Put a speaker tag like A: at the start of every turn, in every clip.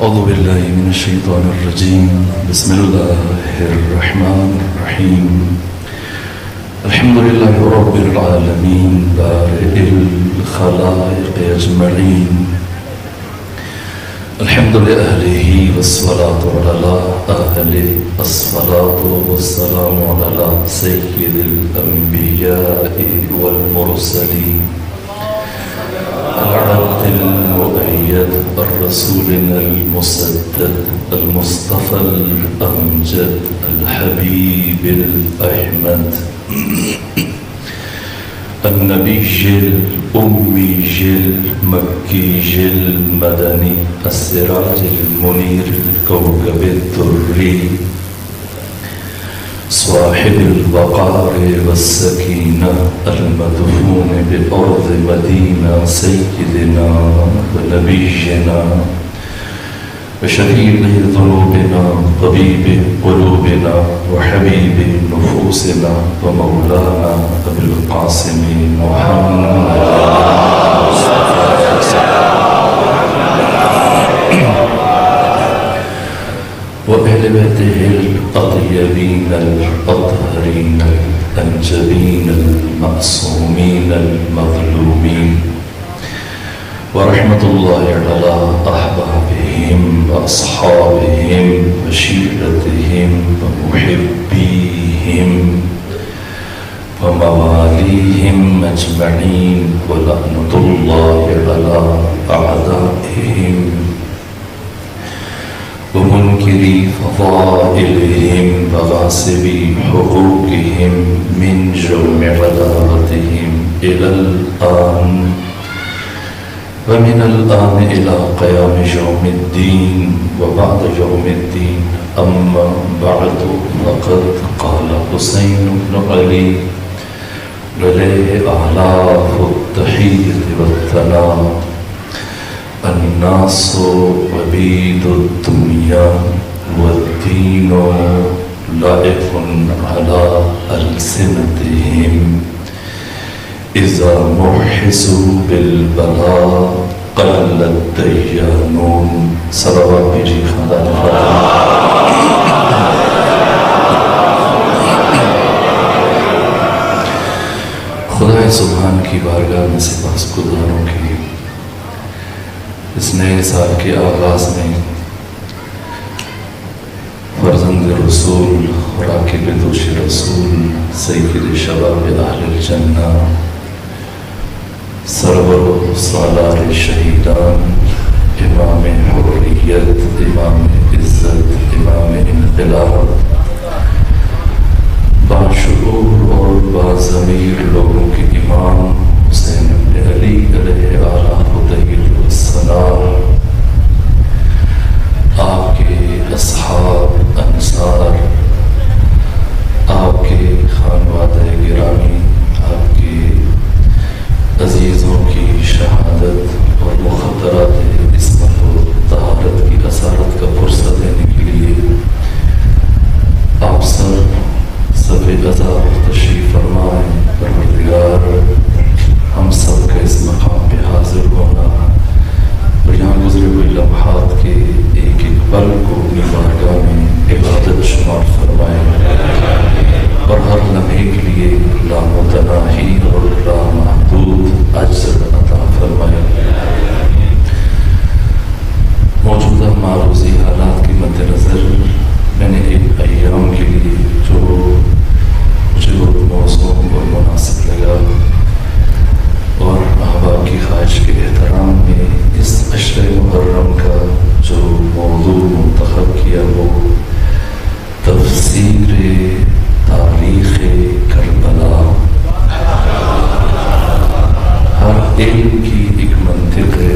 A: أعوذ بالله من الشيطان الرجيم بسم الله الرحمن الرحيم الحمد لله رب العالمين بارئ الخلائق أجمعين الحمد لأهله والصلاة على أهله الصلاة والسلام على سيد الأنبياء والمرسلين العبد المؤيد الرسولنا المسدد المصطفى الأمجد الحبيب الأحمد النبي الأمي المكي المدني السراج المنير الكوكب الدري صاحب الوقار والسكينة المدفون بأرض مدينة سيدنا ونبينا وشفيع ذنوبنا طبيب قلوبنا وحبيب نفوسنا ومولانا أبي القاسم محمد وأهل بيته الأطيبين الأطهرين الأنجبين المعصومين المظلومين ورحمة الله على أحبابهم وأصحابهم وشيرتهم ومحبيهم ومواليهم أجمعين ولعنة الله على أعدائهم ومنكري فضائلهم وغاصبي حقوقهم من جرم عداوتهم إلى الآن ومن الآن إلى قيام يوم الدين وبعد يوم الدين أما بعد فقد قال حسين بن علي عليه آلاف التحية والثناء الناس عبيد الدنيا والدين لائق على ألسنتهم إذا محسوا بالبلاء قل الديانون صلوات بجي خاندان خدا سبحان کی بارگاہ میں سپاس گزاروں کی اس نئے سال کے آغاز میں فرزند رسول راکب دوش رسول سید شباب اہل الجنہ سرور سالار شہیدان امام حریت امام عزت امام انقلاب باشعور اور باضمیر لوگوں کے امام حسین بن علی علیہ آلہ السلام آپ کے اصحاب انصار آپ کے خانوادہ گرامی آپ کے عزیزوں کی شہادت اور مخدرات عصمت و طہارت کی اسارت کا پرسہ دینے کے لیے آپ سب غزا تشریف فرمائیں پروردگار ہم سب کا اس مقام پہ حاضر ہونا اور یہاں گزرے ہوئے لمحات کے ایک ایک پل کو اپنی بارگاہ میں عبادت شمار فرمائیں اور ہر لمحے کے لیے لامتناہی اور لامحدود اجر عطا فرمائیں۔ موجودہ معروضی حالات کے مد نظر میں نے ایک ایام کے لیے جو مجھے بہت موزوں اور مناسب لگا اور احباب کی خواہش کے احترام میں اس عشر محرم کا جو موضوع منتخب کیا وہ تفسیر تاریخ کربلا۔ ہر علم کی ایک منطق ہے،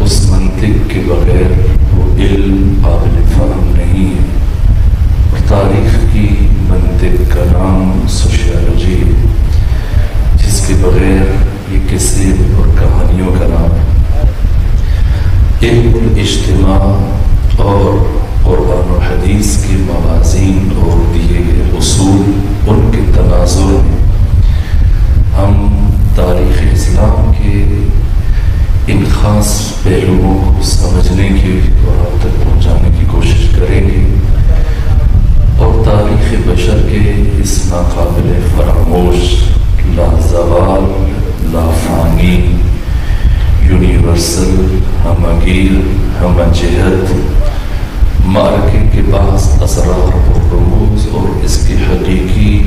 A: اس منطق کے بغیر وہ علم قابل فہم نہیں ہے، اور تاریخ کی منطق کا نام سوشیالوجی ہے جس کے بغیر یہ قصے اور کہانیوں کا نام ہے۔ علم الاجتماع اور قرآن و حدیث کے موازین اور دیے گئے اصول ان کے تناظر میں ہم تاریخ اسلام کے ان خاص پہلوؤں کو سمجھنے کی اور آپ تک پہنچانے کی کوشش کریں گے، اور تاریخ بشر کے اس ناقابل فراموش، لازوال، لافانی، یونیورسل، ہمگیر، ہم جہت معرکے کے بعض اسرار و رموز اور اس کے حقیقی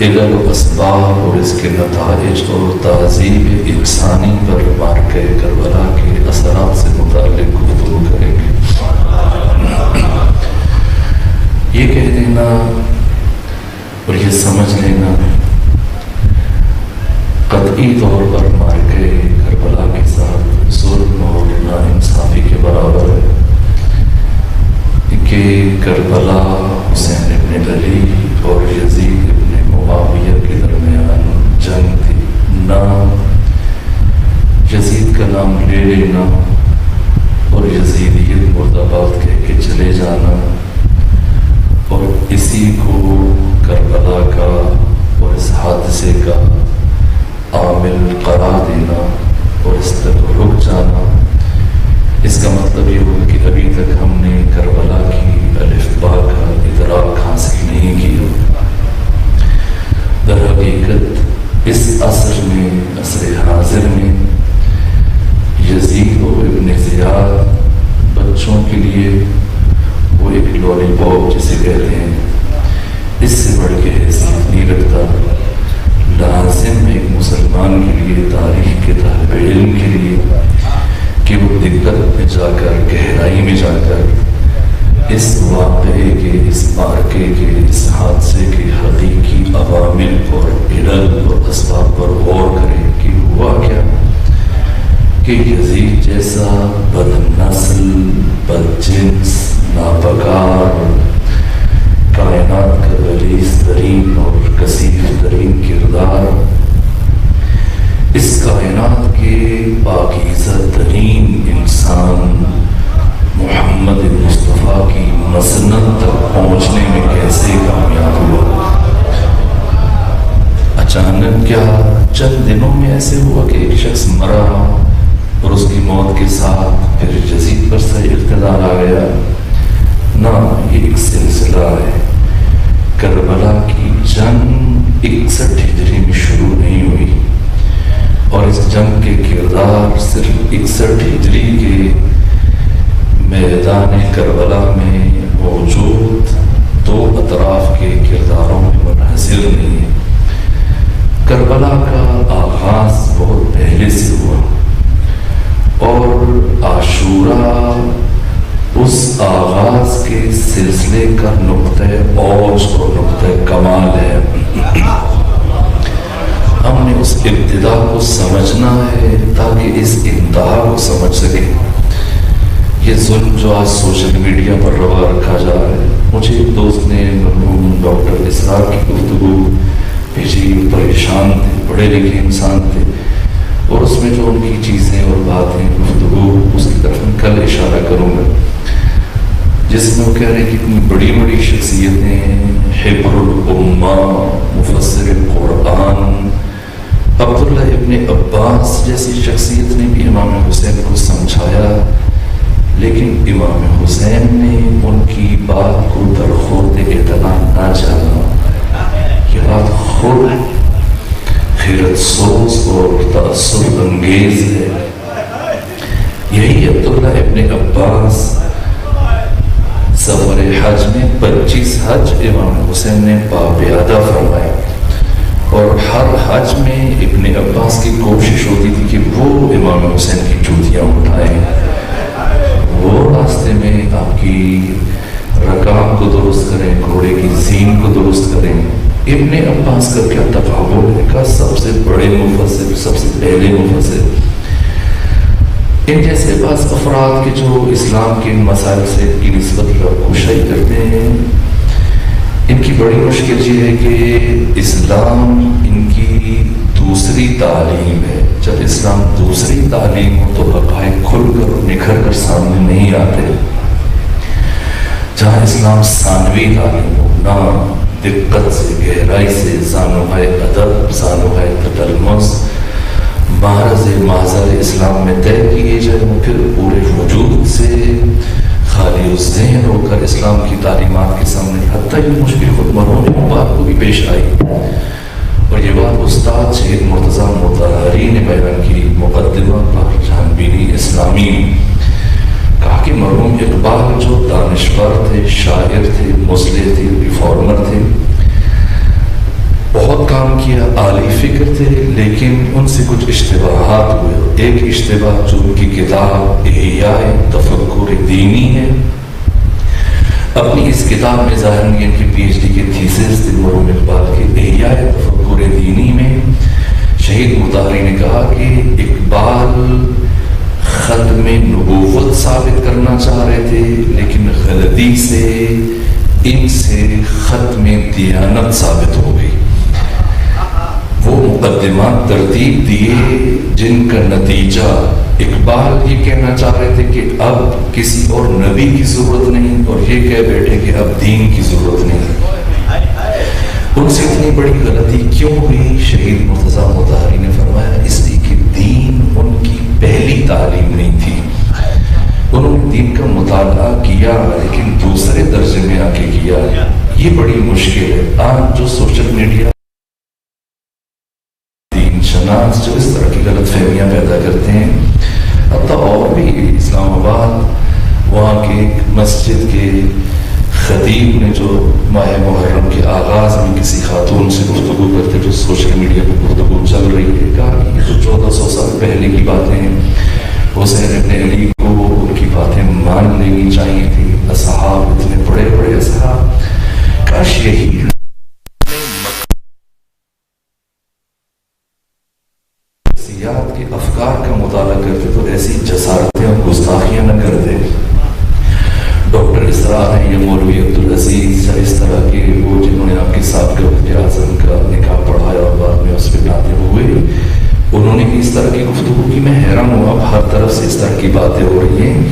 A: علل و اسباب اور اس کے نتائج اور تہذیب انسانی پر معرکہ کربلا کے اثرات سے متعلق گفتگو کریں گے۔ یہ کہہ دینا اور یہ سمجھ لینا قطعی طور پر معرکہ کربلا کے ساتھ ظلم اور ناانصافی کے برابر ہے کہ کربلا حسین ابن علی اور یزید ابن معاویہ کے درمیان جنگ تھی۔ نام یزید کا نام لے لینا اور یزیدیت مرد آباد کہہ کے چلے جانا اور اسی کو کربلا کا اور اس حادثے کا عامل قرار دینا اور اس تک رک جانا، اس کا مطلب یہ ہوا کہ ابھی تک ہم نے کربلا کی الف با کا ادراک حاصل نہیں کیا۔ در حقیقت اس عصر میں، عصر حاضر میں، یزید و ابن زیاد بچوں کے لیے وہ ایک لولی پاپ جسے کہتے ہیں، اس سے بڑھ کے حیثیت نہیں رکھتا۔ لازم ایک مسلمان کے لیے، تاریخ کے طالب علم کے لیے کہ وہ دقت میں جا کر، گہرائی میں جا کر اس واقعے کے، اس معرکے کے، اس حادثے کے حقیقی عوامل اور علل اور اسباب پر غور کرے کہ ہوا کیا کہ یزید جیسا بد نسل، بد جنس، ناپکار، کائنات کا غلیظ ترین اور کثیف ترین کردار، اس کائنات کے پاکیزہ ترین انسان محمد مصطفیٰ کی مسند تک پہنچنے میں کیسے کامیاب ہوا۔ اچانک کیا چند دنوں میں ایسے ہوا کہ ایک شخص مرا اور اس کی موت کے ساتھ پھر یزید پر سے اقتدار آ گیا؟ نہ، یہ ایک سلسلہ ہے۔ کربلا کی جنگ 61 ہجری میں شروع نہیں ہوئی، اور اس جنگ کے کردار صرف 61 ہجری کے میدان کربلا میں موجود دو اطراف کے کرداروں میں منحصر نہیں ہے۔ کربلا کا آغاز بہت پہلے سے ہوا، اور عاشورہ اس آغاز کے سلسلے کا نقطۂ اوج اور نقطۂ کمال ہے۔ ہم نے اس ابتدا کو سمجھنا ہے تاکہ اس انتہا کو سمجھ سکیں۔ یہ ظلم جو آج سوشل میڈیا پر روا رکھا جا رہا ہے، مجھے ایک دوست نے مرحوم ڈاکٹر اسرار کی گفتگو بھیجی، پریشان تھے، پڑھے لکھے انسان تھے، اور اس میں جو ان کی چیزیں اور باتیں گفتگو، اس کی طرف میں کل اشارہ کروں گا، جس میں وہ کہہ رہے ہیں کہ اتنی بڑی بڑی شخصیتیں، حبر الامہ، مفسر قرآن، عبداللہ ابن عباس جیسی شخصیت نے بھی امام حسین کو سمجھایا، لیکن امام حسین نے ان کی بات کو درخورد اعتنا نہ جانا۔ یہ بات خود حیرت سوز اور تأثر انگیز ہے۔ یہی عبداللہ ابن عباس سفر حج میں 25 حج امام حسین نے پابیادہ فرمائے، اور ہر حج میں ابن عباس کی کوشش ہوتی تھی کہ وہ امام حسین کی جوتیاں اٹھائیں، وہ راستے میں آپ کی رکاب کو درست کریں، گھوڑے کی زین کو درست کریں۔ ابن عباس کا کیا تفاوت ہے؟ کا سب سے بڑے مفسر، سب سے پہلے مفسر۔ ان جیسے بعض افراد کے جو اسلام کے مسائل سے کی نسبت ربکشائی کرتے ہیں، ان کی بڑی مشکل یہ ہے کہ اسلام ان کی دوسری تعلیم ہے۔ جب اسلام دوسری تعلیم ہو تو حقائق کھل کر نکھر کر سامنے نہیں آتے۔ جہاں اسلام ثانوی تعلیم ہو، نہ دقت سے، گہرائی سے، زانوہائے ادب، زانوہائے تتلمس محضر اسلام میں طے کیے جائیں، وہ پھر پورے وجود سے خالی الذہن ہو کر اسلام کی تعلیمات کے سامنے، حتیٰ یہ مشکل خود مرحوم اقبال کو بھی پیش آئی، اور یہ بات استاد شہید مرتضیٰ مطہری نے بیان کی مقدمہ پر جہانبینی اسلامی، کہا کہ مرحوم اقبال جو دانشور تھے، شاعر تھے، مصلح تھے، ریفارمر تھے، بہت کام کیا، عالی فکر تھے، لیکن ان سے کچھ اشتباہات ہوئے۔ ایک اشتباہ جو ان کی کتاب احیاء تفکر دینی ہے، اپنی اس کتاب میں ظاہر ان کی پی ایچ ڈی کی تھیسس تھی مرحوم اقبال کے احیاء تفکر دینی میں شہید مطہری نے کہا کہ اقبال ختم نبوت ثابت کرنا چاہ رہے تھے، لیکن غلطی سے ان سے ختم دیانت ثابت ہو گئی۔ وہ مقدمات ترتیب دیے جن کا نتیجہ اقبال یہ کہنا چاہ رہے تھے کہ اب کسی اور نبی کی ضرورت نہیں، اور یہ کہہ بیٹھے کہ اب دین کی ضرورت نہیں۔ ان سے اتنی بڑی غلطی کیوں ہوئی؟ شہید مرتضیٰ مطہری نے فرمایا اس لیے کہ دین ان کی پہلی تعلیم نہیں تھی۔ انہوں نے دین کا مطالعہ کیا لیکن دوسرے درجے میں آ کے کیا۔ یہ بڑی مشکل ہے۔ آج جو سوشل میڈیا جو اس طرح کی غلط فہمیاں پیدا کرتے ہیں، حتیٰ اور بھی اسلام آباد وہاں کے مسجد کے خطیب نے جو ماہ محرم کے آغاز میں کسی خاتون سے گفتگو کرتے جو سوشل میڈیا پہ گفتگو چل رہی ہے، کہا کہ یہ تو 1400 سال پہلے کی باتیں ہیں، حسین ابن علی کو ان کی باتیں مان لینی چاہیے تھی، اصحاب اتنے بڑے بڑے اصحاب، کاش یہی کے افکار کا مطالعہ کرتے تو ایسی جسارتیں اور گستاخیاں نہ کرتے۔ ڈاکٹر اسرار ہیں یا مولوی عبدالعزیز یا اس طرح کے وہ جنہوں نے آپ کے سابقہ وزیر اعظم کا نکاح پڑھایا اور بعد میں اس پہ ناطق ہوئے، انہوں نے بھی اس طرح کی گفتگو کی۔ میں حیران ہوں، اب ہر طرف سے اس طرح کی باتیں ہو رہی ہیں،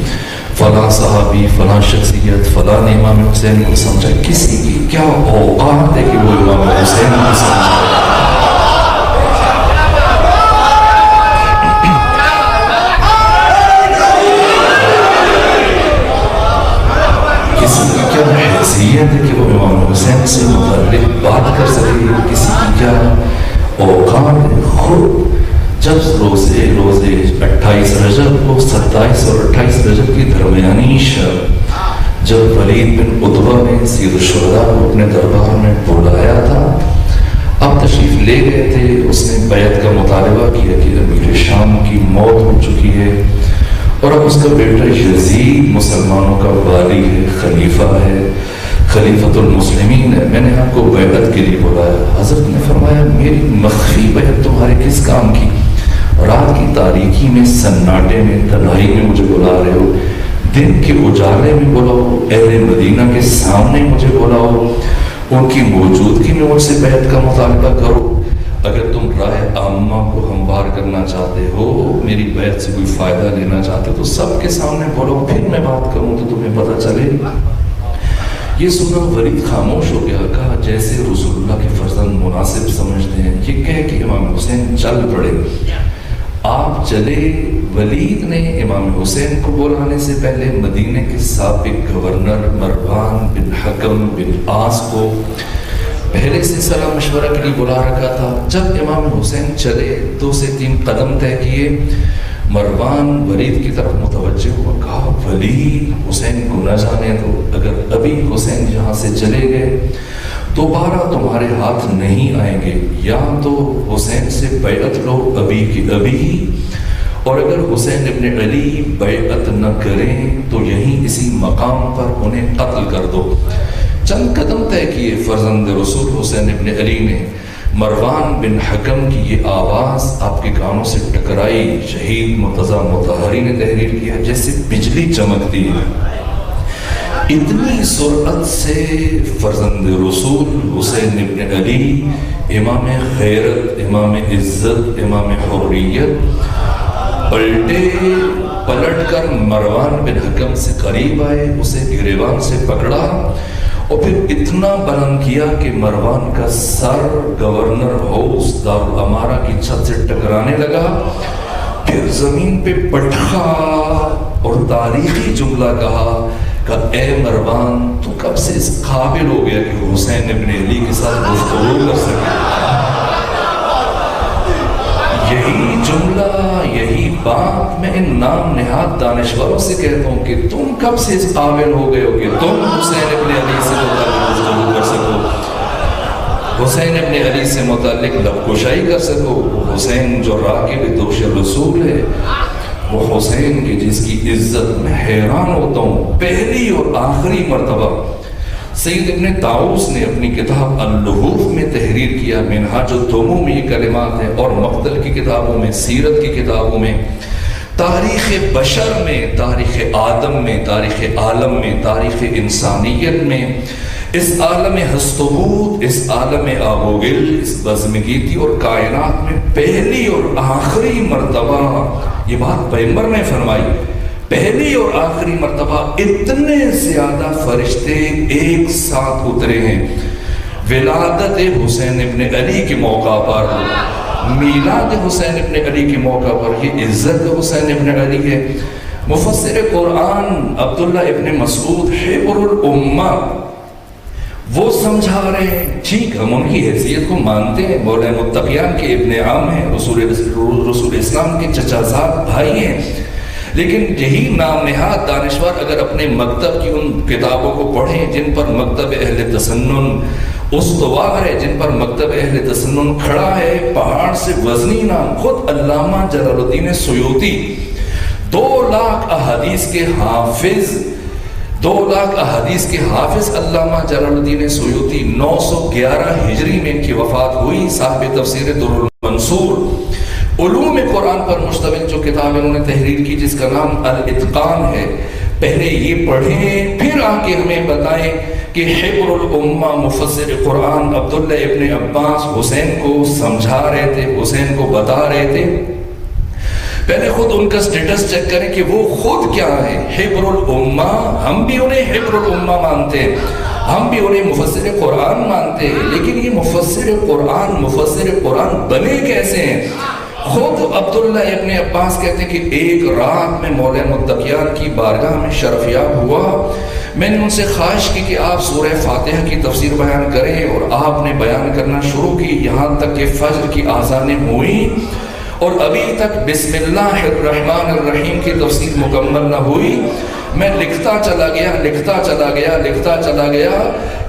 A: فلاں صحابی، فلاں شخصیت، فلاں نے امام حسین کو سمجھا۔ کسی کی کیا اوقات ہے کہ وہ امام حسین کو سمجھا؟ حیثیت ہے کہ وہ امام حسین سے متعلق بات کر سکے؟ کسی کی کیا اوقات ہے؟ خود جب روزے 28 رجب کو 27 اور 28 رجب کی درمیانی شب جب ولید بن عتبہ نے سید الشہداء کو اپنے دربار میں بلایا تھا، اب تشریف لے گئے تھے، اس نے بیعت کا مطالبہ کیا کہ امیر شام کی موت ہو چکی ہے اور اب اس کا بیٹا یزید مسلمانوں کا والی ہے، خلیفہ ہے، خلیفۃ المسلمین ہے، میں نے آپ کو بیعت کے لیے بلایا۔ حضرت نے فرمایا میری مخفی بیعت تمہارے کس کام کی؟ رات کی تاریکی میں، سناٹے میں، تنہائی میں مجھے بلا رہے ہو، دن کے اجالے میں بلاؤ، اہل مدینہ کے سامنے مجھے بلاؤ، ان کی موجودگی میں مجھ سے بیعت کا مطالبہ کرو۔ اگر تم رائے عامہ کو ہموار کرنا چاہتے ہو، میری بیعت سے کوئی فائدہ لینا چاہتے ہو تو سب کے سامنے بولو، پھر میں بات کروں تو تمہیں پتہ چلے۔ یہ سنا ولید خاموش ہو گیا، کہا جیسے رسول اللہ کے فرزند مناسب سمجھتے ہیں، یہ کہہ کہ امام حسین چل پڑے۔ آپ چلے، ولید نے امام حسین کو بلانے سے پہلے مدینہ کے سابق گورنر مروان بن حکم بن عاص کو پہلے سے صلاح مشورہ کے لیے بلا رکھا تھا۔ جب امام حسین چلے 2 سے 3 قدم طے کیے، مروان ولید کی طرف متوجہ ہوا، کہا ولید حسین کو نہ جانے دو، اگر ابھی حسین یہاں سے چلے گئے دوبارہ تمہارے ہاتھ نہیں آئیں گے، یا تو حسین سے بیعت لو ابھی کی ابھی، اور اگر حسین ابن علی بیعت نہ کریں تو یہیں اسی مقام پر انہیں قتل کر دو۔ چند قدم طے کیے، فرزند رسول حسین ابن علی نے مروان بن حکم کی یہ آواز آپ کے کانوں سے ٹکرائی۔ شہید مرتضیٰ مطہری نے تحریر کیا جیسے بجلی چمکتی ہے، اتنی سرعت سے فرزند رسول حسین ابن علی، امام غیرت، امام عزت، امام حریت، پلٹ کر مروان بن حکم سے قریب آئے، اسے گریبان سے پکڑا اور پھر اتنا بلند کیا کہ مروان کا سر گورنر ہاؤس دارالامارہ کی چھت سے ٹکرانے لگا. پھر زمین پہ پٹخا اور تاریخی جملہ کہا کہ اے مروان تو کب سے اس قابل ہو گیا کہ حسین ابن علی کے ساتھ گفتگو کر سکے. یہی جملہ، یہی بات میں ان نام نہاد دانشوروں سے کہتا ہوں کہ تم کب سے اس قابل ہو گئے ہو کہ تم حسین ابن علی سے متعلق گفتگو کر سکو، حسین ابن علی سے متعلق لب کشائی کر سکو. حسین جو راکب دوش رسول ہے، وہ حسین کی جس کی عزت میں حیران ہوتا ہوں. پہلی اور آخری مرتبہ سید ابن طاؤس نے اپنی کتاب اللحوف میں تحریر کیا. منہاج الدموع میں یہ کلمات ہیں، اور مقتل کی کتابوں میں، سیرت کی کتابوں میں، تاریخ بشر میں، تاریخ آدم میں، تاریخ عالم میں، تاریخ انسانیت میں، اس عالم ہست و بود، اس عالم آب و گل، اس بزمگیتی اور کائنات میں پہلی اور آخری مرتبہ یہ بات پیغمبر نے فرمائی، پہلی اور آخری مرتبہ اتنے زیادہ فرشتے ایک ساتھ اترے ہیں ولادت حسین ابن علی کے موقع پر، میلاد حسین ابن علی کے موقع پر. یہ عزت حسین ابن علی ہے. مفسر قرآن عبداللہ ابن مسعود حبر الامہ وہ سمجھا رہے ہیں، ٹھیک ہم ان کی حیثیت کو مانتے ہیں، مولا متقیان کے ابن عام ہیں، رسول اسلام کے چچا زاد بھائی ہیں، لیکن یہی نام نہاد دانشور اگر اپنے مکتب کی ان کتابوں کو پڑھیں جن پر مکتب اہل تسنن استوار ہے، جن پر مکتب اہل تسنن کھڑا ہے، پہاڑ سے وزنی نام، خود علامہ جلال الدین سیوطی 2 لاکھ احادیث کے حافظ، 2 لاکھ احادیث کے حافظ علامہ جلال الدین سیوطی 911 ہجری میں ان کی وفات ہوئی. صاحب تفسیر در المنصور علوم قرآن پر مشتمل جو کتاب انہوں نے تحریر کی جس کا نام الاتقان ہے، پہلے یہ پڑھیں پھر آکے ہمیں بتائیں کہ حبر الامہ مفسر قرآن عبداللہ ابن عباس حسین کو سمجھا رہے تھے، حسین کو بتا رہے تھے. پہلے خود ان کا سٹیٹس چیک کریں کہ وہ خود کیا ہے. حبر الامہ، ہم بھی انہیں حبر الامہ مانتے ہیں، ہم بھی انہیں مفسر قرآن مانتے ہیں، لیکن یہ مفسر قرآن بنے کیسے ہیں؟ خود عبداللہ ابن عباس کہتے ہیں کہ ایک رات میں مولا متقیان کی بارگاہ میں شرفیاب ہوا. میں نے ان سے خواہش کی کہ آپ سورہ فاتحہ کی تفسیر بیان کریں، اور آپ نے بیان کرنا شروع کی یہاں تک کہ فجر کی آذانیں ہوئیں اور ابھی تک بسم اللہ الرحمن الرحیم کی تفسیر مکمل نہ ہوئی. میں لکھتا چلا گیا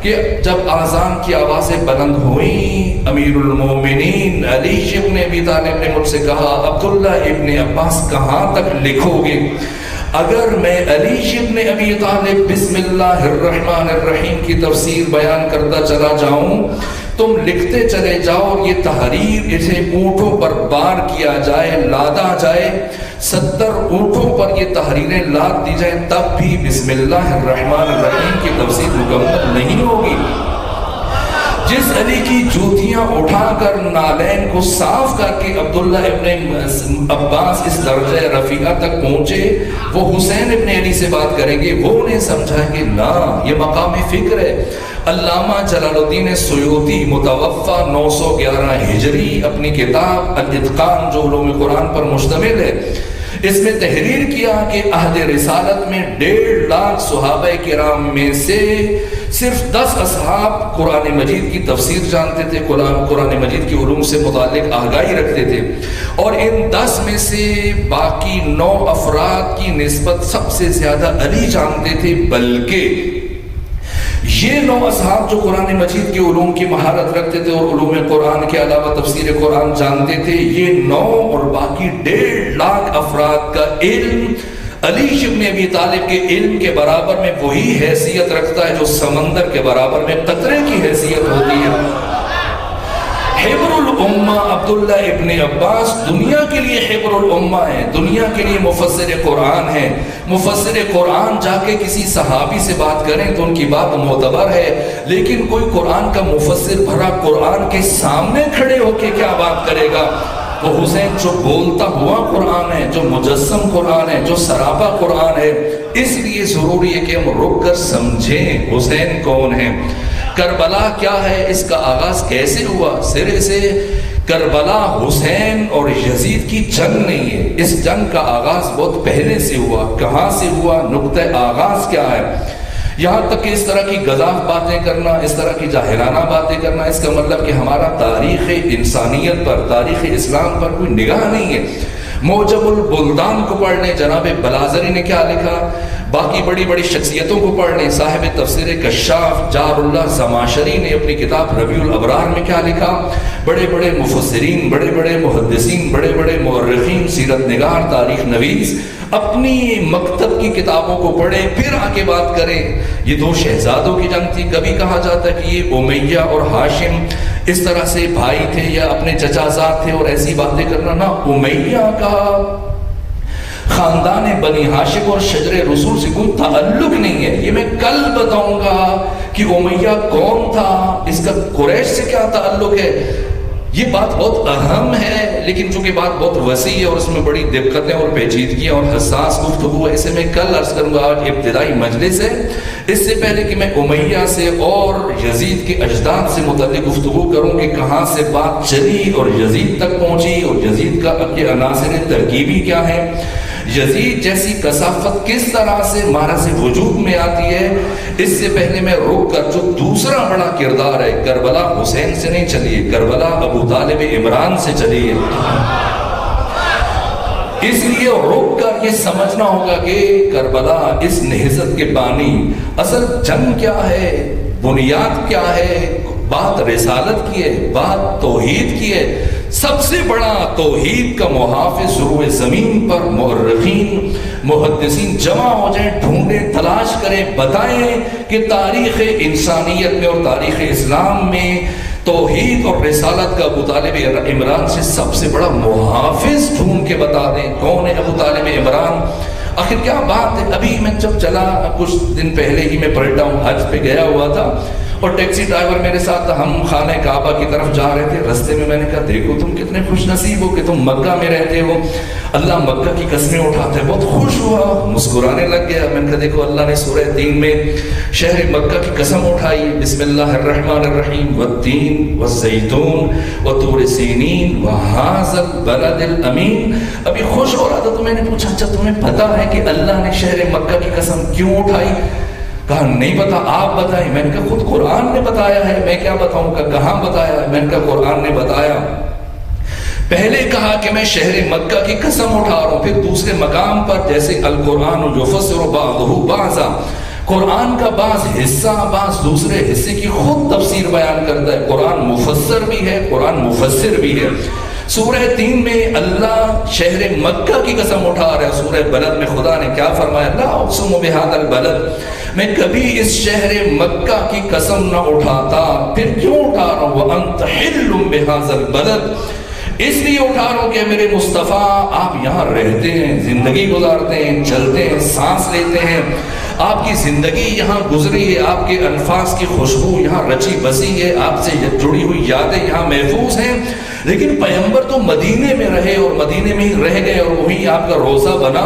A: کہ جب آذان کی آوازیں بلند ہوئیں، امیر المومنین علی ابن ابی طالب نے مجھ سے کہا عبداللہ ابن عباس کہاں تک لکھو گے؟ اگر میں علی ابن ابی طالب بسم اللہ الرحمن الرحیم کی تفسیر بیان کرتا چلا جاؤں، تم لکھتے چلے جاؤ، اور یہ تحریر اسے اونٹوں پر بار کیا جائے، لادا جائے، 70 اونٹوں پر یہ تحریریں لاد دی جائیں، تب بھی بسم اللہ الرحمن الرحیم کی تفسیر مکمل نہیں ہوگی. جس علی کی جوتیاں اٹھا کر نالین کو صاف کر کے عبداللہ ابن عباس اس درجہ رفیعہ تک پہنچے، وہ حسین ابن علی سے بات کریں گے. وہ انہیں سمجھا کہ نا یہ مقام فکر ہے. علامہ جلال الدین سیوطی متوفہ 911 ہجری اپنی کتاب الاتقان جو علوم قرآن پر مشتمل ہے، اس میں تحریر کیا کہ عہد رسالت میں 1.5 لاکھ صحابہ کرام میں سے صرف 10 اصحاب قرآن مجید کی تفسیر جانتے تھے، قرآن مجید کی علوم سے متعلق آگاہی رکھتے تھے، اور ان 10 میں سے باقی 9 افراد کی نسبت سب سے زیادہ علی جانتے تھے. بلکہ یہ 9 اصحاب جو قرآن مجید کی علوم کی مہارت رکھتے تھے اور علوم قرآن کے علاوہ تفسیر قرآن جانتے تھے، یہ 9 اور باقی 1.5 لاکھ افراد کا علم علی ابن ابی طالب کے علم کے برابر میں وہی حیثیت رکھتا ہے جو سمندر کے برابر میں قطرے کی حیثیت ہوتی ہے. حبر الامہ عبداللہ ابن عباس دنیا کے لیے حبر الامہ ہے، دنیا کے لیے مفسر قرآن ہے. مفسر قرآن جا کے کسی صحابی سے بات کریں تو ان کی بات معتبر ہے، لیکن کوئی قرآن کا مفسر بھرا قرآن کے سامنے کھڑے ہو کے کیا بات کرے گا؟ وہ حسین جو بولتا ہوا قرآن ہے، جو مجسم قرآن ہے، جو سراپا قرآن ہے. اس لیے ضروری ہے کہ ہم رک کر سمجھیں حسین کون ہے، کربلا کیا ہے، اس کا آغاز کیسے ہوا. سرے سے کربلا حسین اور یزید کی جنگ نہیں ہے، اس جنگ کا آغاز بہت پہلے سے ہوا. کہاں سے ہوا، نقطہ آغاز کیا ہے. یہاں تک کہ اس طرح کی گزاف باتیں کرنا، اس طرح کی جاہلانہ باتیں کرنا، اس کا مطلب کہ ہمارا تاریخ انسانیت پر، تاریخ اسلام پر کوئی نگاہ نہیں ہے. موجب البلدان کو پڑھ لیں، جناب بلازری نے کیا لکھا، باقی بڑی بڑی شخصیتوں کو پڑھ لیں. صاحب تفسیر کشاف جار اللہ زماشری نے اپنی کتاب ربیع الابرار میں کیا لکھا. بڑے بڑے مفسرین، بڑے بڑے محدثین، بڑے بڑے مورخین، سیرت نگار، تاریخ نویس اپنی مکتب کی کتابوں کو پڑھیں، پھر آ کے بات کریں. یہ دو شہزادوں کی جنگ تھی. کبھی کہا جاتا ہے کہ یہ امیہ اور ہاشم اس طرح سے بھائی تھے یا اپنے چچا زاد تھے اور ایسی باتیں کرنا. نہ امیہ کا خاندان بنی ہاشم اور شجر رسول سے کوئی تعلق نہیں ہے. یہ میں کل بتاؤں گا کہ امیہ کون تھا، اس کا قریش سے کیا تعلق ہے. یہ بات بہت اہم ہے، لیکن چونکہ بات بہت وسیع ہے اور اس میں بڑی دقتیں اور پیچیدگیاں اور حساس گفتگو ہے، اسے میں کل عرض کروں گا. آج ابتدائی مجلس ہے. اس سے پہلے کہ میں امیہ سے اور یزید کے اجداد سے متعلق گفتگو کروں کہ کہاں سے بات چلی اور یزید تک پہنچی اور یزید کا کے عناصر ترکیبی کیا ہے، یزید جیسی کثافت کس طرح سے مہارت وجود میں آتی ہے. اس سے پہلے میں رک کر جو دوسرا بڑا کردار ہے، کربلا حسین سے نہیں چلی ہے، کربلا ابو طالب عمران سے چلی ہے. اس لیے رک کر یہ سمجھنا ہوگا کہ کربلا اس نہضت کے بانی، اصل جنگ کیا ہے، بنیاد کیا ہے. بات رسالت کی ہے، بات توحید کی ہے. سب سے بڑا توحید کا محافظ روئے زمین پر مورخین محدثین جمع ہو جائیں، ڈھونڈیں، تلاش کریں، بتائیں کہ تاریخ انسانیت میں اور تاریخ اسلام میں توحید اور رسالت کا ابو طالب عمران سے سب سے بڑا محافظ ڈھونڈ کے بتا دیں کون ہے ابو طالب عمران. آخر کیا بات ہے. ابھی میں جب چلا کچھ دن پہلے ہی میں پلٹا ہوں، حج پہ گیا ہوا تھا اور ٹیکسی ڈرائیور میرے ساتھ تھا. ہم خانہ کعبہ کی طرف جا رہے تھے. رستے میں نے کہا دیکھو تم کتنے خوش نصیب ہو کہ تم مکہ میں رہتے ہو، اللہ مکہ کی قسمیں اٹھاتے ہیں. بہت خوش ہوا، مسکرانے لگ گیا. میں نے کہا دیکھو اللہ نے سورہ تین میں شہر مکہ کی قسم اٹھائی، بسم اللہ الرحمن الرحیم، والتین والزیتون وطور سینین وہذا البلد الامین. ابھی خوش ہو رہا تھا تو میں نے پوچھا اچھا تمہیں پتا ہے کہ اللہ نے شہر مکہ کی قسم کیوں اٹھائی؟ کہا نہیں پتا، آپ بتائیں. میں نے کہا خود قرآن نے بتایا ہے، میں کیا بتاؤں. کہاں بتایا ہے؟ میں نے کہا قرآن نے بتایا. پہلے کہا کہ میں شہر مکہ کی قسم اٹھا رہا ہوں، پھر دوسرے مقام پر جیسے القرآن یفسر بعضہ بعضا، قرآن کا بعض حصہ بعض دوسرے حصے کی خود تفسیر بیان کرتا ہے. قرآن مفسر بھی ہے، قرآن مفسر بھی ہے. سورہ 3 میں اللہ شہر مکہ کی قسم اٹھا رہا ہے. سورہ بلد میں خدا نے کیا فرمایا؟ لا اقسم بہذا البلد، میں کبھی اس شہر مکہ کی قسم نہ اٹھاتا. پھر کیوں اٹھا رہا ہوں؟ وانت حل بہذا البلد، اس لیے اٹھا رہا ہوں کہ میرے مصطفیٰ آپ یہاں رہتے ہیں، زندگی گزارتے ہیں، چلتے ہیں، سانس لیتے ہیں. آپ کی زندگی یہاں گزری ہے، آپ کے انفاس کی خوشبو یہاں رچی بسی ہے، آپ سے جڑی ہوئی یادیں یہاں محفوظ ہیں. لیکن پیغمبر تو مدینے میں رہے اور مدینے میں ہی رہ گئے اور وہی آپ کا روزہ بنا.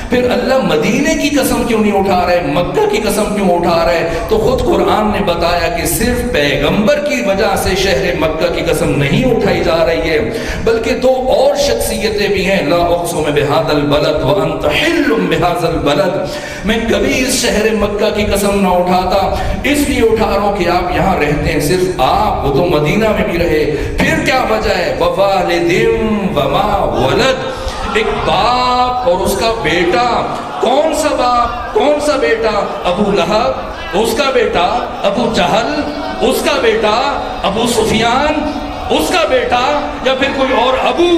A: پھر اللہ مدینے کی قسم کیوں نہیں اٹھا رہے، مکہ کی قسم کیوں اٹھا رہے؟ تو خود قرآن نے بتایا کہ صرف پیغمبر کی وجہ سے شہر مکہ کی قسم نہیں اٹھائی جا رہی ہے، بلکہ دو اور شخصیتیں بھی ہیں. لا اقسم بہذا البلد وانت حل بہذا البلد، میں کبھی اس شہر مکہ کی قسم نہ اٹھاتا، اس لیے اٹھا رہا ہوں کہ آپ یہاں رہتے ہیں، صرف آپ، وہ تو مدینہ میں بھی رہے. پھر کیا وجہ ہے؟ ووالد وما ولد، ایک باپ اور اس کا بیٹا. کون سا باپ کون سا بیٹا؟ ابو لہب اس کا بیٹا، ابو جہل اس کا بیٹا، ابو سفیان اس کا بیٹا، یا پھر کوئی اور ابو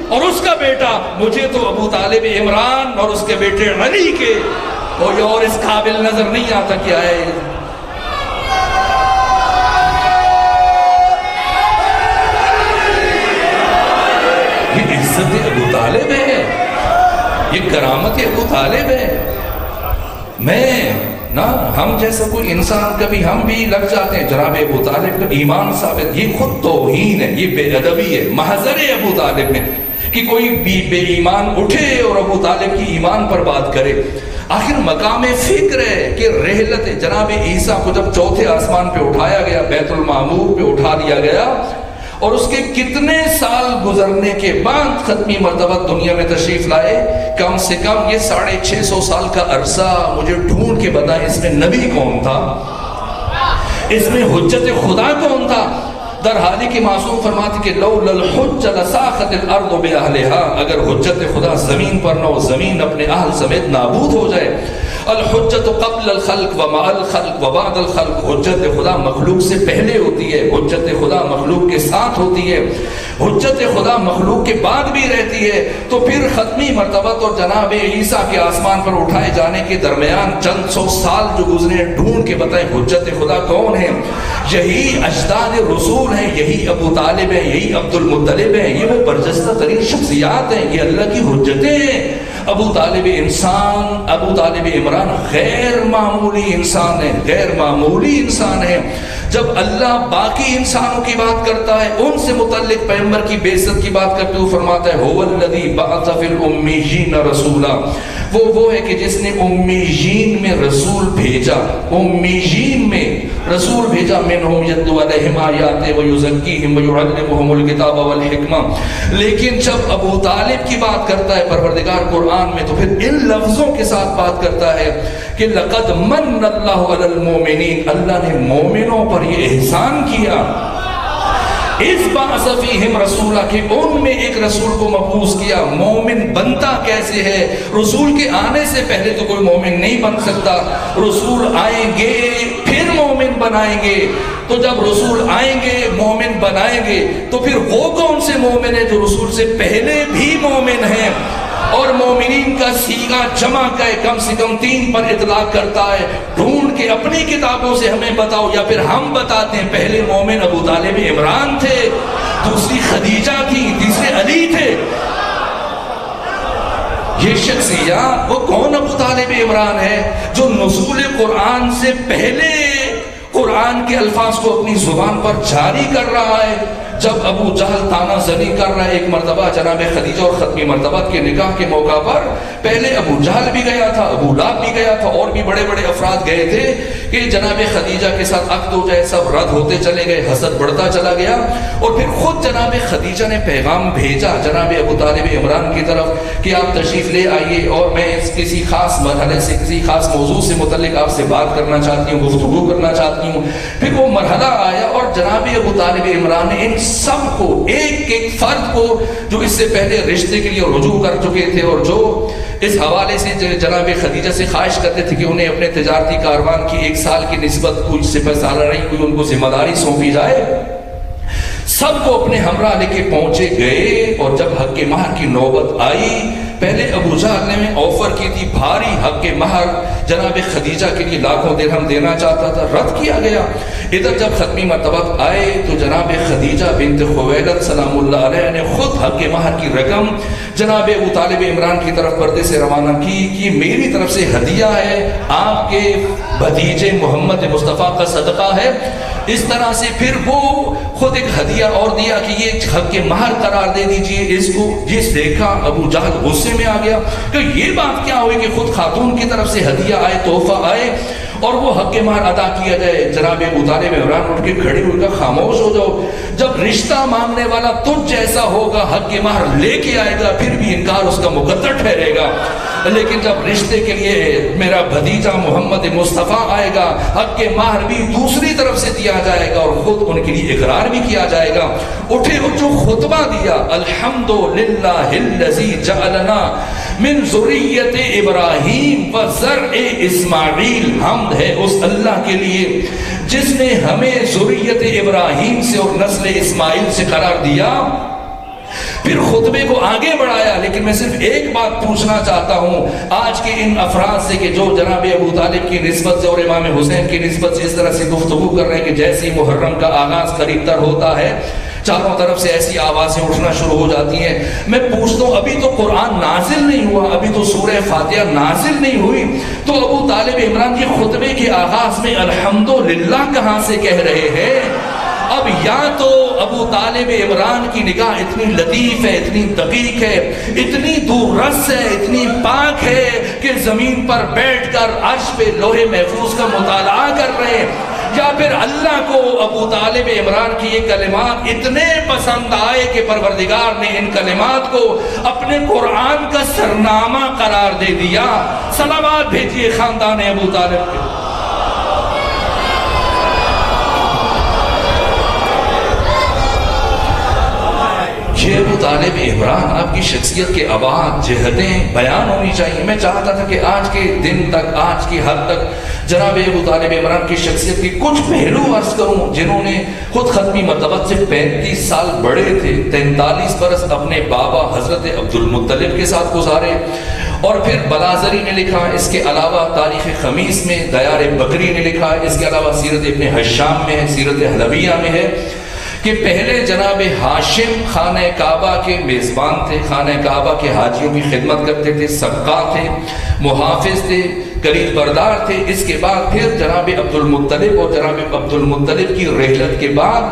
A: اور اس کا بیٹا. مجھے تو ابو طالب عمران اور اس کے بیٹے علی کے کوئی اور اس قابل نظر نہیں آتا. کیا ہے یہ عزت ابو طالب ہے، یہ کرامت ابو طالب ہے. میں نا ہم جیسا کوئی انسان کبھی ہم بھی لگ جاتے ہیں جناب ابو طالب کا ایمان ثابت، یہ خود توہین ہے، یہ بے ادبی ہے محضر ابو طالب میں. کہ کوئی بے ایمان اٹھے اور ابو طالب کی ایمان پر بات کرے. آخر مقام فکر ہے کہ رحلت جناب عیسیٰ کو جب چوتھے آسمان پہ اٹھایا گیا، بیت المعمور پہ اٹھا دیا گیا، اور اس کے کتنے سال گزرنے کے بعد ختمی مرتبہ دنیا میں تشریف لائے. کم سے کم یہ 650 سال کا عرصہ مجھے ڈھونڈ کے بتائیں اس میں نبی کون تھا، اس میں حجت خدا کون تھا؟ در حالی کی معصوم فرماتی کہ لولا الحجۃ لساخت الارض باہلھا، اگر حجت خدا زمین پر نہ ہو، زمین اپنے اہل سمیت نابود ہو جائے. الحجت قبل الخلق ومع الخلق وبعد الخلق، حجت خدا مخلوق سے پہلے ہوتی ہے، حجت خدا مخلوق کے ساتھ ہوتی ہے، حجت خدا مخلوق کے بعد بھی رہتی ہے. تو پھر ختمی مرتبہ اور جناب عیسیٰ کے آسمان پر اٹھائے جانے کے درمیان چند سو سال جو گزرے، ڈھونڈ کے بتائیں حجت خدا کون ہے؟ یہی اجداد رسول ہیں، یہی ابو طالب ہیں، یہی عبد المطلب ہیں، یہ وہ برجستہ ترین شخصیات ہیں، یہ اللہ کی حجتیں ہیں. ابو طالب انسان، ابو طالب عمران غیر معمولی انسان ہے، غیر معمولی انسان ہے. جب اللہ باقی انسانوں کی بات کرتا ہے، ان سے متعلق پیغمبر کی بعثت کی بات کرتے ہوئے فرماتا ہے هو الذی بعث فی الامیین رسولا، وہ ہے کہ جس نے امیین میں رسول بھیجا، امیین میں رسول بھیجا. منہم یتلو علیہم آیات ویزکیہم ویعلمہم الکتاب والحکمہ. لیکن جب ابو طالب کی بات کرتا ہے پروردگار قرآن میں، تو پھر ان لفظوں کے ساتھ بات کرتا ہے کہ لقد من اللہ علی المومنین، اللہ نے مومنوں پر یہ احسان کیا. اس بعث فیہم رسولہ، کہ ان میں ایک رسول کو مبعوث کیا. مومن بنتا کیسے ہے؟ رسول کے آنے سے پہلے تو کوئی مومن نہیں بن سکتا، رسول آئیں گے پھر مومن بنائیں گے. تو جب رسول آئیں گے مومن بنائیں گے، تو پھر وہ کون سے مومن ہیں جو رسول سے پہلے بھی مومن ہیں؟ اور مومنین کا صیغہ جمع کا کم سے کم 3 پر اطلاق کرتا ہے. ڈھونڈ کے اپنی کتابوں سے ہمیں بتاؤ یا پھر ہم بتاتے ہیں. پہلے مومن ابو طالب عمران تھے، دوسری خدیجہ تھی، تیسرے علی تھے. یہ شخصیات، وہ کون ابو طالب عمران ہے جو نزول قرآن سے پہلے قرآن کے الفاظ کو اپنی زبان پر جاری کر رہا ہے؟ جب ابو جہل تانا زنی کر رہا ہے ایک مرتبہ جناب خدیجہ اور ختمی مرتبہ کے نکاح کے موقع پر، پہلے ابو جہل بھی گیا تھا، ابو لہب بھی گیا تھا، اور بھی بڑے بڑے افراد گئے تھے کہ جناب خدیجہ کے ساتھ عقد ہو جائے. سب رد ہوتے چلے گئے، حسد بڑھتا چلا گیا. اور پھر خود جناب خدیجہ نے پیغام بھیجا جناب ابو طالب عمران کی طرف کہ آپ تشریف لے آئیے اور میں کسی خاص مرحلے سے، کسی خاص موضوع سے متعلق آپ سے بات کرنا چاہتی ہوں، گفتگو کرنا چاہتی ہوں. پھر وہ مرحلہ آیا اور جناب ابو طالب عمران نے ان سب کو، ایک ایک فرد کو جو اس سے پہلے رشتے کے لیے رجوع کر چکے تھے اور جو اس حوالے سے جناب خدیجہ سے خواہش کرتے تھے کہ انہیں اپنے تجارتی کاروان کی 1 سال کی نسبت کچھ سپہ سالہ نہیں کوئی ان کو ذمہ داری سونپی جائے، سب کو اپنے ہمراہ لے کے پہنچے گئے. اور جب حق مہر کی نوبت آئی، پہلے ابو جہل نے آفر کی تھی بھاری حق مہر، جناب خدیجہ کے لیے لاکھوں درہم دینا چاہتا تھا، رد کیا گیا. ادھر جب ختمی مرتبہ آئے تو جناب خدیجہ بنت خویلد سلام اللہ علیہ نے خود حق مہر کی رقم جناب ابو طالب عمران کی طرف پردے سے روانہ کی کہ میری طرف سے ہدیہ ہے، آپ کے بھتیجے محمد مصطفیٰ کا صدقہ ہے. اس طرح سے پھر وہ خود ایک ہدیہ اور دیا کہ یہ حق مہر قرار دے دیجئے اس کو. جس دیکھا ابو جہل غصے میں آ گیا کہ یہ بات کیا ہوئی کہ خود خاتون کی طرف سے ہدیہ آئے، تحفہ آئے اور وہ حق مہر ادا کیا جائے. جناب ابو طالب عمران اٹھ کے کھڑے ہوئے کہا خاموش ہو جاؤ، جب رشتہ مانگنے والا تجھ جیسا ہوگا حق مہر لے کے آئے گا پھر بھی انکار اس کا مقدر ٹھہرے گا، لیکن جب رشتے کے لیے میرا بھتیجا محمد مصطفیٰ آئے گا حق مہر بھی دوسری طرف سے دیا جائے گا اور خود ان کے لیے اقرار بھی کیا جائے گا. اٹھے اور جو خطبہ دیا، الحمدللہ الذی جعلنا من ذریت ابراہیم و زرع اسماعیل، حمد ہے اس اللہ کے لیے جس نے ہمیں ذریت ابراہیم سے اور نسل اسماعیل سے قرار دیا. پھر خطبے کو آگے بڑھایا. لیکن میں صرف ایک بات پوچھنا چاہتا ہوں آج کے ان افراد سے کہ جو جناب ابو طالب کی نسبت سے اور امام حسین کی نسبت سے اس طرح سے گفتگو کر رہے ہیں کہ جیسے محرم کا آغاز قریب تر ہوتا ہے چاروں طرف سے ایسی آوازیں اٹھنا شروع ہو جاتی ہیں. میں پوچھتا ہوں ابھی تو قرآن نازل نہیں ہوا، ابھی تو سورہ فاتحہ نازل نہیں ہوئی، تو ابو طالب عمران کے خطبے کے آغاز میں الحمدللہ کہاں سے کہہ رہے ہیں؟ اب یا تو ابو طالب عمران کی نگاہ اتنی لطیف ہے، اتنی دقیق ہے، اتنی دور رس ہے، اتنی پاک ہے کہ زمین پر بیٹھ کر عرش پہ لوح محفوظ کا مطالعہ کر رہے ہیں، یا پھر اللہ کو ابو طالب عمران کی یہ کلمات اتنے پسند آئے کہ پروردگار نے ان کلمات کو اپنے قرآن کا سرنامہ قرار دے دیا۔ صلوات بھیجیے خاندان ابو طالب پہ۔ یہ ابو طالب عمران، آپ کی شخصیت کے ابعاد، جہتیں بیان ہونی چاہیے۔ میں چاہتا تھا کہ آج کے دن تک، آج کی حد تک جناب ابو طالب عمران کی شخصیت کے کچھ پہلو عرض کروں، جنہوں نے خود ختمی مرتبت سے 35 سال بڑے تھے، 43 برس اپنے بابا حضرت عبد المطلب کے ساتھ گزارے، اور پھر بلازری نے لکھا، اس کے علاوہ تاریخ خمیس میں دیار بکری نے لکھا، اس کے علاوہ سیرت ابن حشام میں ہے، سیرت حلویہ میں ہے کہ پہلے جناب ہاشم خانہ کعبہ کے میزبان تھے، خانہ کعبہ کے حاجیوں کی خدمت کرتے تھے، سقا تھے، محافظ تھے، کلید بردار تھے۔ اس کے بعد پھر جناب عبد المطلب اور جناب عبد المطلب کی رحلت کے بعد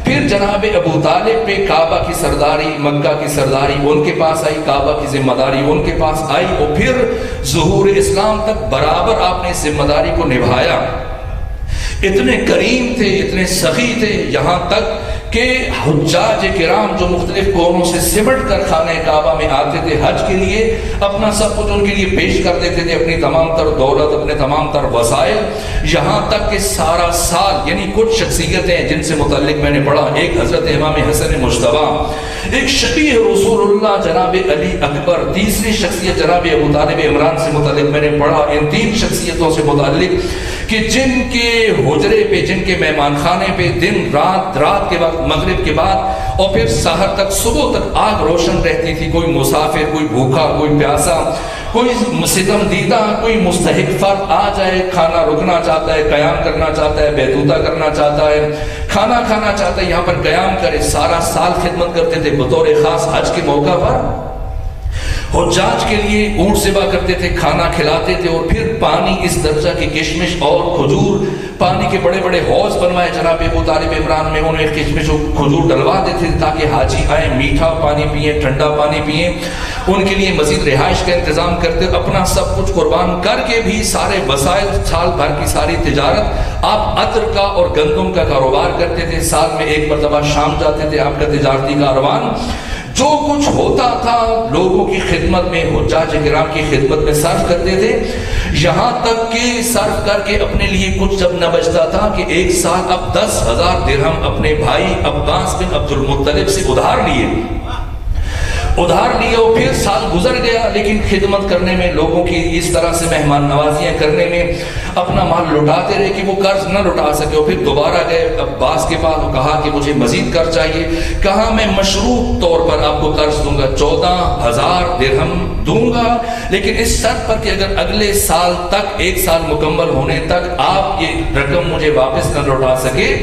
A: پھر جناب ابو طالب پہ کعبہ کی سرداری، مکہ کی سرداری ان کے پاس آئی، کعبہ کی ذمہ داری ان کے پاس آئی، اور پھر ظہور اسلام تک برابر آپ نے اس ذمہ داری کو نبھایا۔ اتنے کریم تھے، اتنے سخی تھے، یہاں تک کہ حجاج کرام جو مختلف کونوں سے سمٹ کر خانہ کعبہ میں آتے تھے حج کے لیے، اپنا سب کچھ ان کے لیے پیش کر دیتے تھے، اپنی تمام تر دولت، اپنے تمام تر وسائل، یہاں تک کہ سارا سال، یعنی کچھ شخصیتیں جن سے متعلق میں نے پڑھا، ایک حضرت امام حسن مجتبیٰ، ایک شبیہ رسول اللہ جناب علی اکبر، تیسری شخصیت جناب ابو طالب عمران سے متعلق میں نے پڑھا، ان 3 شخصیتوں سے متعلق کہ جن کے حجرے پہ، جن کے مہمان خانے پہ دن رات، رات کے وقت، مغرب کے بعد اور پھر سحر تک، صبح تک آگ روشن رہتی تھی، کوئی مسافر، کوئی بھوکا، کوئی پیاسا، کوئی ستم دیدہ، کوئی مستحق فرد آ جائے، کھانا رکنا چاہتا ہے، قیام کرنا چاہتا ہے، بیتوتہ کرنا چاہتا ہے، کھانا کھانا چاہتا ہے، یہاں پر قیام کرے، سارا سال خدمت کرتے تھے، بطور خاص حج کے موقع پر حجاج کے لیے اونٹ ذبح کرتے تھے، کھانا کھلاتے تھے، اور پھر پانی اس درجہ کی کشمش اور کھجور، پانی کے بڑے بڑے حوض بنوائے جناب ابو طالب عمران میں، انہیں کشمش و کھجور ڈلوا دیتے تھے تاکہ حاجی آئیں، میٹھا پانی پئیں، ٹھنڈا پانی پئیں، ان کے لیے مزید رہائش کا انتظام کرتے، اپنا سب کچھ قربان کر کے بھی سارے وسائل، سال بھر کی ساری تجارت، آپ عطر کا اور گندم کا کاروبار کرتے تھے، سال میں ایک مرتبہ شام جاتے تھے، آپ کا تجارتی کاروان، جو کچھ ہوتا تھا لوگوں کی خدمت میں، حجاج کرام کی خدمت میں صرف کرتے تھے، یہاں تک کہ صرف کر کے اپنے لیے کچھ جب نہ بچتا تھا کہ ایک سال اب 10,000 درہم اپنے بھائی عباس بن عبد المطلب سے ادھار لیے اور پھر سال گزر گیا، لیکن خدمت کرنے میں، لوگوں کی اس طرح سے مہمان نوازیاں کرنے میں اپنا مال لٹاتے رہے کہ وہ قرض نہ لٹا سکے، اور پھر دوبارہ گئے عباس کے پاس، کہا کہ مجھے مزید قرض چاہیے، کہا میں مشروط طور پر آپ کو قرض دوں گا، 14,000 درہم دوں گا، لیکن اس شرط پر کہ اگر اگلے سال تک، 1 سال مکمل ہونے تک آپ یہ رقم مجھے واپس نہ لوٹا سکے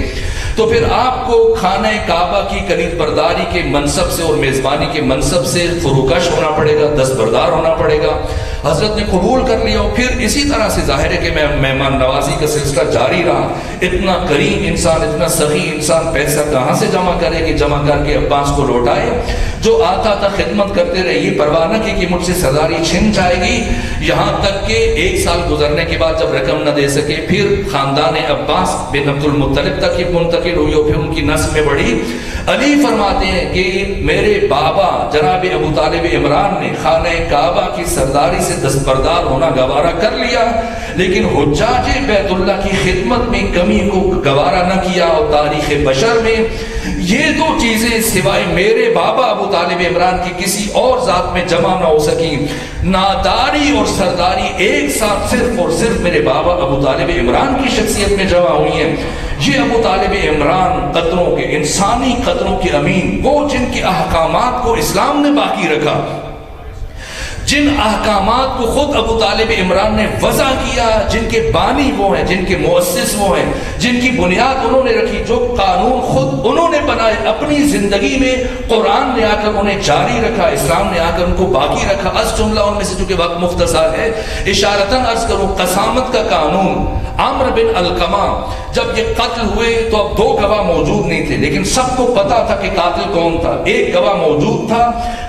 A: تو پھر آپ کو خانہ کعبہ کی کلید برداری کے منصب سے اور میزبانی کے منصب سے فروکش ہونا پڑے گا، دستبردار ہونا پڑے گا۔ حضرت نے قبول کر لیا، اور پھر اسی طرح سے ظاہر ہے کہ مہمان نوازی کا سلسلہ جاری رہا۔ اتنا کریم انسان، اتنا سخی انسان پیسہ کہاں سے جمع کرے کہ جمع کر کے عباس کو لوٹائے؟ جو آتا تھا خدمت کرتے رہے، یہ پرواہ نہ کی کہ مجھ سے سرداری چھن جائے گی، یہاں تک کہ 1 سال گزرنے کے بعد جب رقم نہ دے سکے، پھر خاندان عباس بن عبد المطلب تک یہ منتقل ہوئی، اور پھر ان کی نسل میں بڑھی۔ علی فرماتے ہیں کہ میرے بابا جناب ابو طالب عمران نے خانہ کعبہ کی سرداری سے دستبردار ہونا گوارا کر لیا، لیکن حجاج بیت اللہ کی خدمت میں کمی کو گوارا نہ کیا، اور تاریخ بشر میں یہ 2 چیزیں سوائے میرے بابا ابو طالب عمران کی کسی اور ذات میں جمع نہ ہو سکی۔ ناداری اور سرداری ایک ساتھ صرف اور صرف میرے بابا ابو طالب عمران کی شخصیت میں جمع ہوئی ہیں۔ یہ ابو طالب عمران قدروں کے، انسانی قدروں کے امین، وہ جن کے احکامات کو اسلام نے باقی رکھا، جن احکامات کو خود ابو طالب عمران نے وضع کیا، جن کے بانی وہ ہیں، جن کے مؤسس وہ ہیں، جن کی بنیاد انہوں نے رکھی، جو قانون خود انہوں نے بنائے اپنی زندگی میں، قرآن نے آ کر انہیں جاری رکھا، اسلام نے آ کر ان کو باقی رکھا۔ از جملہ ان میں سے چونکہ وقت مختصر ہے اشارتاً عرض کروں، قسامت کا قانون عمرو بن علقمہ جب یہ قتل ہوئے تو اب 2 گواہ موجود نہیں تھے، لیکن سب کو پتا تھا کہ قاتل کون تھا۔ ایک گواہ موجود تھا،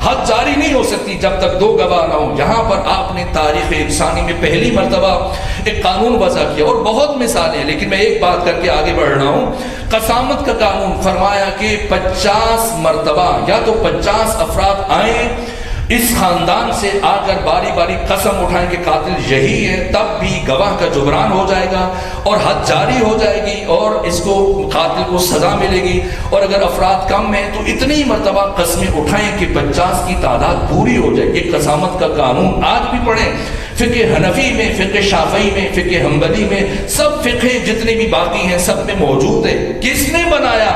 A: حد جاری نہیں ہو سکتی جب تک 2 گواہ نہ ہو۔ یہاں پر آپ نے تاریخ انسانی میں پہلی مرتبہ ایک قانون وضع کیا، اور بہت مثالیں، لیکن میں ایک بات کر کے آگے بڑھ رہا ہوں۔ قسامت کا قانون فرمایا کہ 50 مرتبہ یا تو 50 افراد آئیں اس خاندان سے، آ کر باری باری قسم اٹھائیں کہ قاتل یہی ہے، تب بھی گواہ کا جبران ہو جائے گا اور حد جاری ہو جائے گی اور اس کو قاتل کو سزا ملے گی۔ اور اگر افراد کم ہیں تو اتنی مرتبہ قسمیں اٹھائیں کہ 50 کی تعداد پوری ہو جائے۔ یہ قسامت کا قانون آج بھی پڑھیں، فقہ حنفی میں، فقہ شافعی میں، فقہ حنبلی میں، سب فقہ جتنے بھی باقی ہیں سب میں موجود ہے۔ کس نے بنایا؟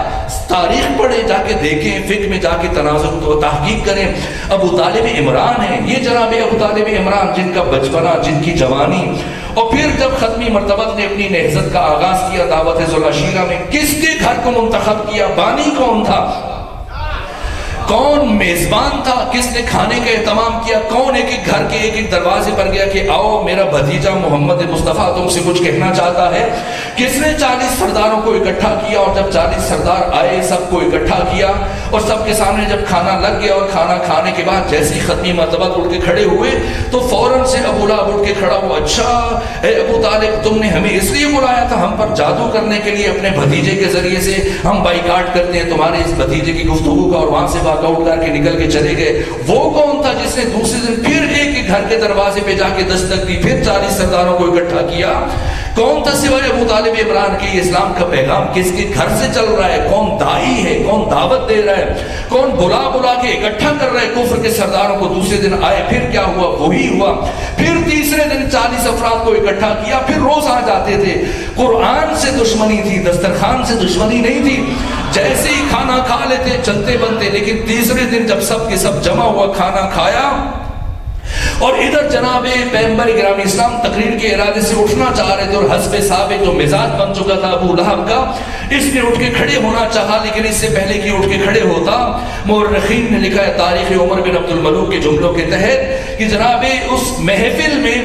A: تاریخ پڑھیں، جا کے دیکھیں، فقہ میں جا کے تناظر و تحقیق کریں۔ ابو طالب عمران ہے، یہ جناب ابو طالب عمران جن کا بچپنا، جن کی جوانی، اور پھر جب ختمی مرتبہ نے اپنی نہضت کا آغاز کیا دعوت ذوالعشیرہ میں، کس کے گھر کو منتخب کیا؟ بانی کون تھا؟ کون میزبان تھا؟ کس نے کھانے کا اہتمام کیا؟ کون ایک ایک گھر کے ایک ایک دروازے پر گیا کہ آؤ میرا بھتیجا محمد مصطفیٰ تم سے کچھ کہنا چاہتا ہے؟ کس نے 40 سرداروں کو اکٹھا کیا؟ اور جب 40 سردار آئے سب کو اکٹھا کیا اور سب کے سامنے جب کھانا لگ گیا اور کھانا کھانے کے بعد جیسی ختمی مرتبہ اٹھ کے کھڑے ہوئے تو فوراً سے ابو لہب اٹھ کے کھڑا ہوا، اچھا اے ابو طالب تم نے ہمیں اس لیے بلایا تھا ہم پر جادو کرنے کے لیے، اپنے بھتیجے کے ذریعے سے ہم بائیکاٹ کرتے ہیں تمہارے اس بھتیجے کی گفتگو کا، اور وہاں سے واک آؤٹ کر کے نکل کے چلے گئے۔ وہ کون تھا جس نے دوسرے دن پھر ایک ایک گھر کے دروازے پہ جا کے دستک دی، پھر 40 سرداروں کو اکٹھا کیا؟ کون تھا سوائے ابو طالب عمران کے؟ اسلام کا پیغام کس کے گھر سے چل رہا ہے؟ کون دائی ہے؟ کون دعوت دے رہا ہے؟ کون بلا بلا کے اکٹھا کر رہا ہے کفر کے سرداروں کو؟ دوسرے دن آئے، پھر کیا ہوا؟ وہی ہوا۔ پھر تیسرے دن 40 افراد کو اکٹھا کیا، پھر روز آ جاتے تھے۔ قرآن سے دشمنی تھی، دسترخوان سے دشمنی نہیں تھی، جیسے ہی کھانا کھا لیتے چلتے بنتے، لیکن تیسرے دن جب سب کے سب جمع ہوا کھانا کھایا اور ادھر جناب پیغمبر گرامی اسلام تقریر کے ارادے سے اٹھنا چاہ رہے تھے اور حسب ثابت جو مزاج بن چکا تھا ابو لہب کا، اس نے اٹھ کے کھڑے ہونا چاہا، لیکن اس سے پہلے کہ اٹھ کے کھڑے ہوتا مورخین نے لکھا ہے تاریخ عمر بن عبد الملوک کے جملوں کے تحت کہ جناب اس محفل میں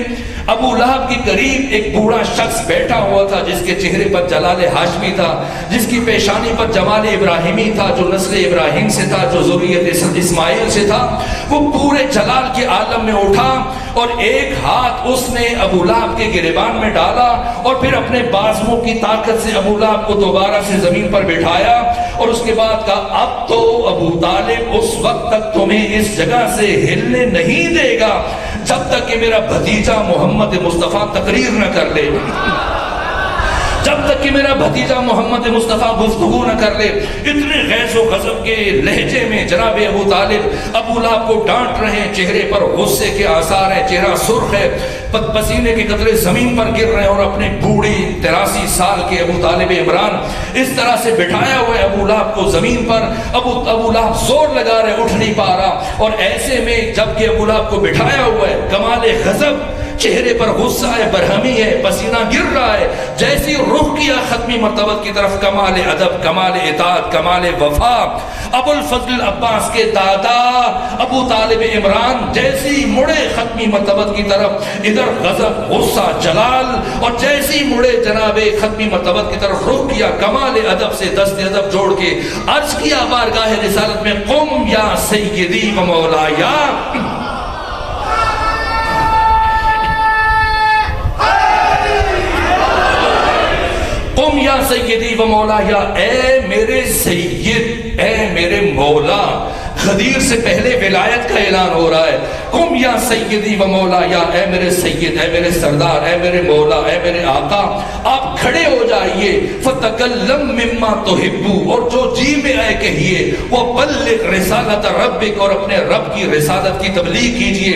A: ابو لہب کے قریب ایک بوڑھا شخص بیٹھا ہوا تھا جس کے چہرے پر جلال ہاشمی تھا، جس کی پیشانی پر جمال ابراہیمی تھا، جو نسل ابراہیم سے تھا، جو ذریت اسماعیل سے تھا۔ وہ پورے جلال کے عالم میں اٹھا اور ایک ہاتھ اس نے ابو لہب کے گریبان میں ڈالا اور پھر اپنے بازوؤں کی طاقت سے ابو لہب کو دوبارہ سے زمین پر بٹھایا اور اس کے بعد کہا اب تو ابو طالب اس وقت تک تمہیں اس جگہ سے ہلنے نہیں دے گا جب تک کہ میرا بھتیجا محمد مصطفیٰ تقریر نہ کر لے، جب تک کہ میرا بھتیجا محمد مصطفیٰ گفتگو نہ کر لے۔ اتنے غیظ و غضب کے لہجے میں جناب ابو طالب ابو لہب کو ڈانٹ رہے ہیں، چہرے پر غصے کے آثار ہیں، چہرہ سرخ ہے، پسینے کے قطرے زمین پر گر رہے ہیں، اور اپنے بوڑھی 83 سال کے ابو طالب عمران اس طرح سے بٹھایا ہوا ہے ابو لہب کو زمین پر۔ ابو لہب زور لگا رہے، اٹھ نہیں پا رہا، اور ایسے میں جب کہ ابو لہب کو بٹھایا ہوا ہے کمال غضب، چہرے پر غصہ ہے، برہمی ہے، پسینہ گر رہا ہے، جیسی رخ کیا ختمی مرتبہ کی طرف، کمال ادب، کمال اطاعت، کمال وفا۔ ابو الفضل عباس کے دادا ابو طالب عمران جیسی مڑے ختمی مرتبہ کی طرف، ادھر غضب، غصہ، جلال، اور جیسی مڑے جناب ختمی مرتبہ کی طرف رخ کیا، کمال ادب سے دست ادب جوڑ کے عرض کیا بارگاہ رسالت میں، قم یا سیدی و مولایا، قم یا سیدی و مولایا، اے میرے سید، اے میرے مولا۔ غدیر سے پہلے ولایت کا اعلان ہو رہا ہے، قم یا سیدی و مولایا، اے میرے سید، اے میرے سردار، اے میرے مولا، اے میرے آقا، آپ کھڑے ہو جائیے، فتکلم مما تحب، اور جو جی میں آئے کہیے، وہ بلغ رسالت ربک، اور اپنے رب کی رسالت کی تبلیغ کیجئے۔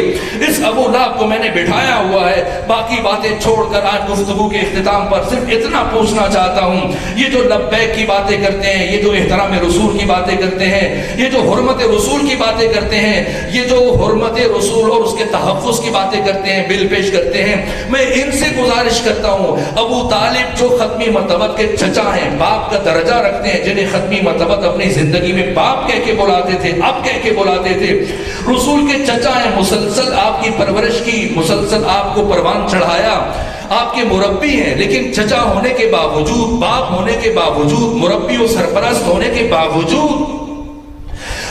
A: اس ابو لہب کو میں نے بٹھایا ہوا ہے، باقی باتیں چھوڑ کر آج گفتگو کے اختتام پر صرف اتنا پوچھنا چاہتا ہوں، یہ جو لبیک کی باتیں کرتے ہیں، یہ جو احترام رسول کی باتیں کرتے ہیں، یہ جو حرمت رسول کی باتیں کرتے ہیں، یہ جو حرمت رسول اور اس کے تحفظ کی باتیں کرتے ہیں، بل پیش کرتے ہیں، میں ان سے گزارش کرتا ہوں، ابو طالب جو ختمی مرتبہ کے چچا ہیں، باپ کا درجہ رکھتے ہیں، جنہیں ختمی مرتبہ اپنی زندگی میں باپ کہہ کے بلاتے تھے، اب کہہ کے بلاتے تھے، رسول کے چچا ہیں، مسلسل آپ کی پرورش کی، مسلسل آپ کو پروان چڑھایا، آپ کے مربی ہیں، لیکن چچا ہونے کے باوجود، باپ ہونے کے باوجود، مربی و سرپرست ہونے کے باوجود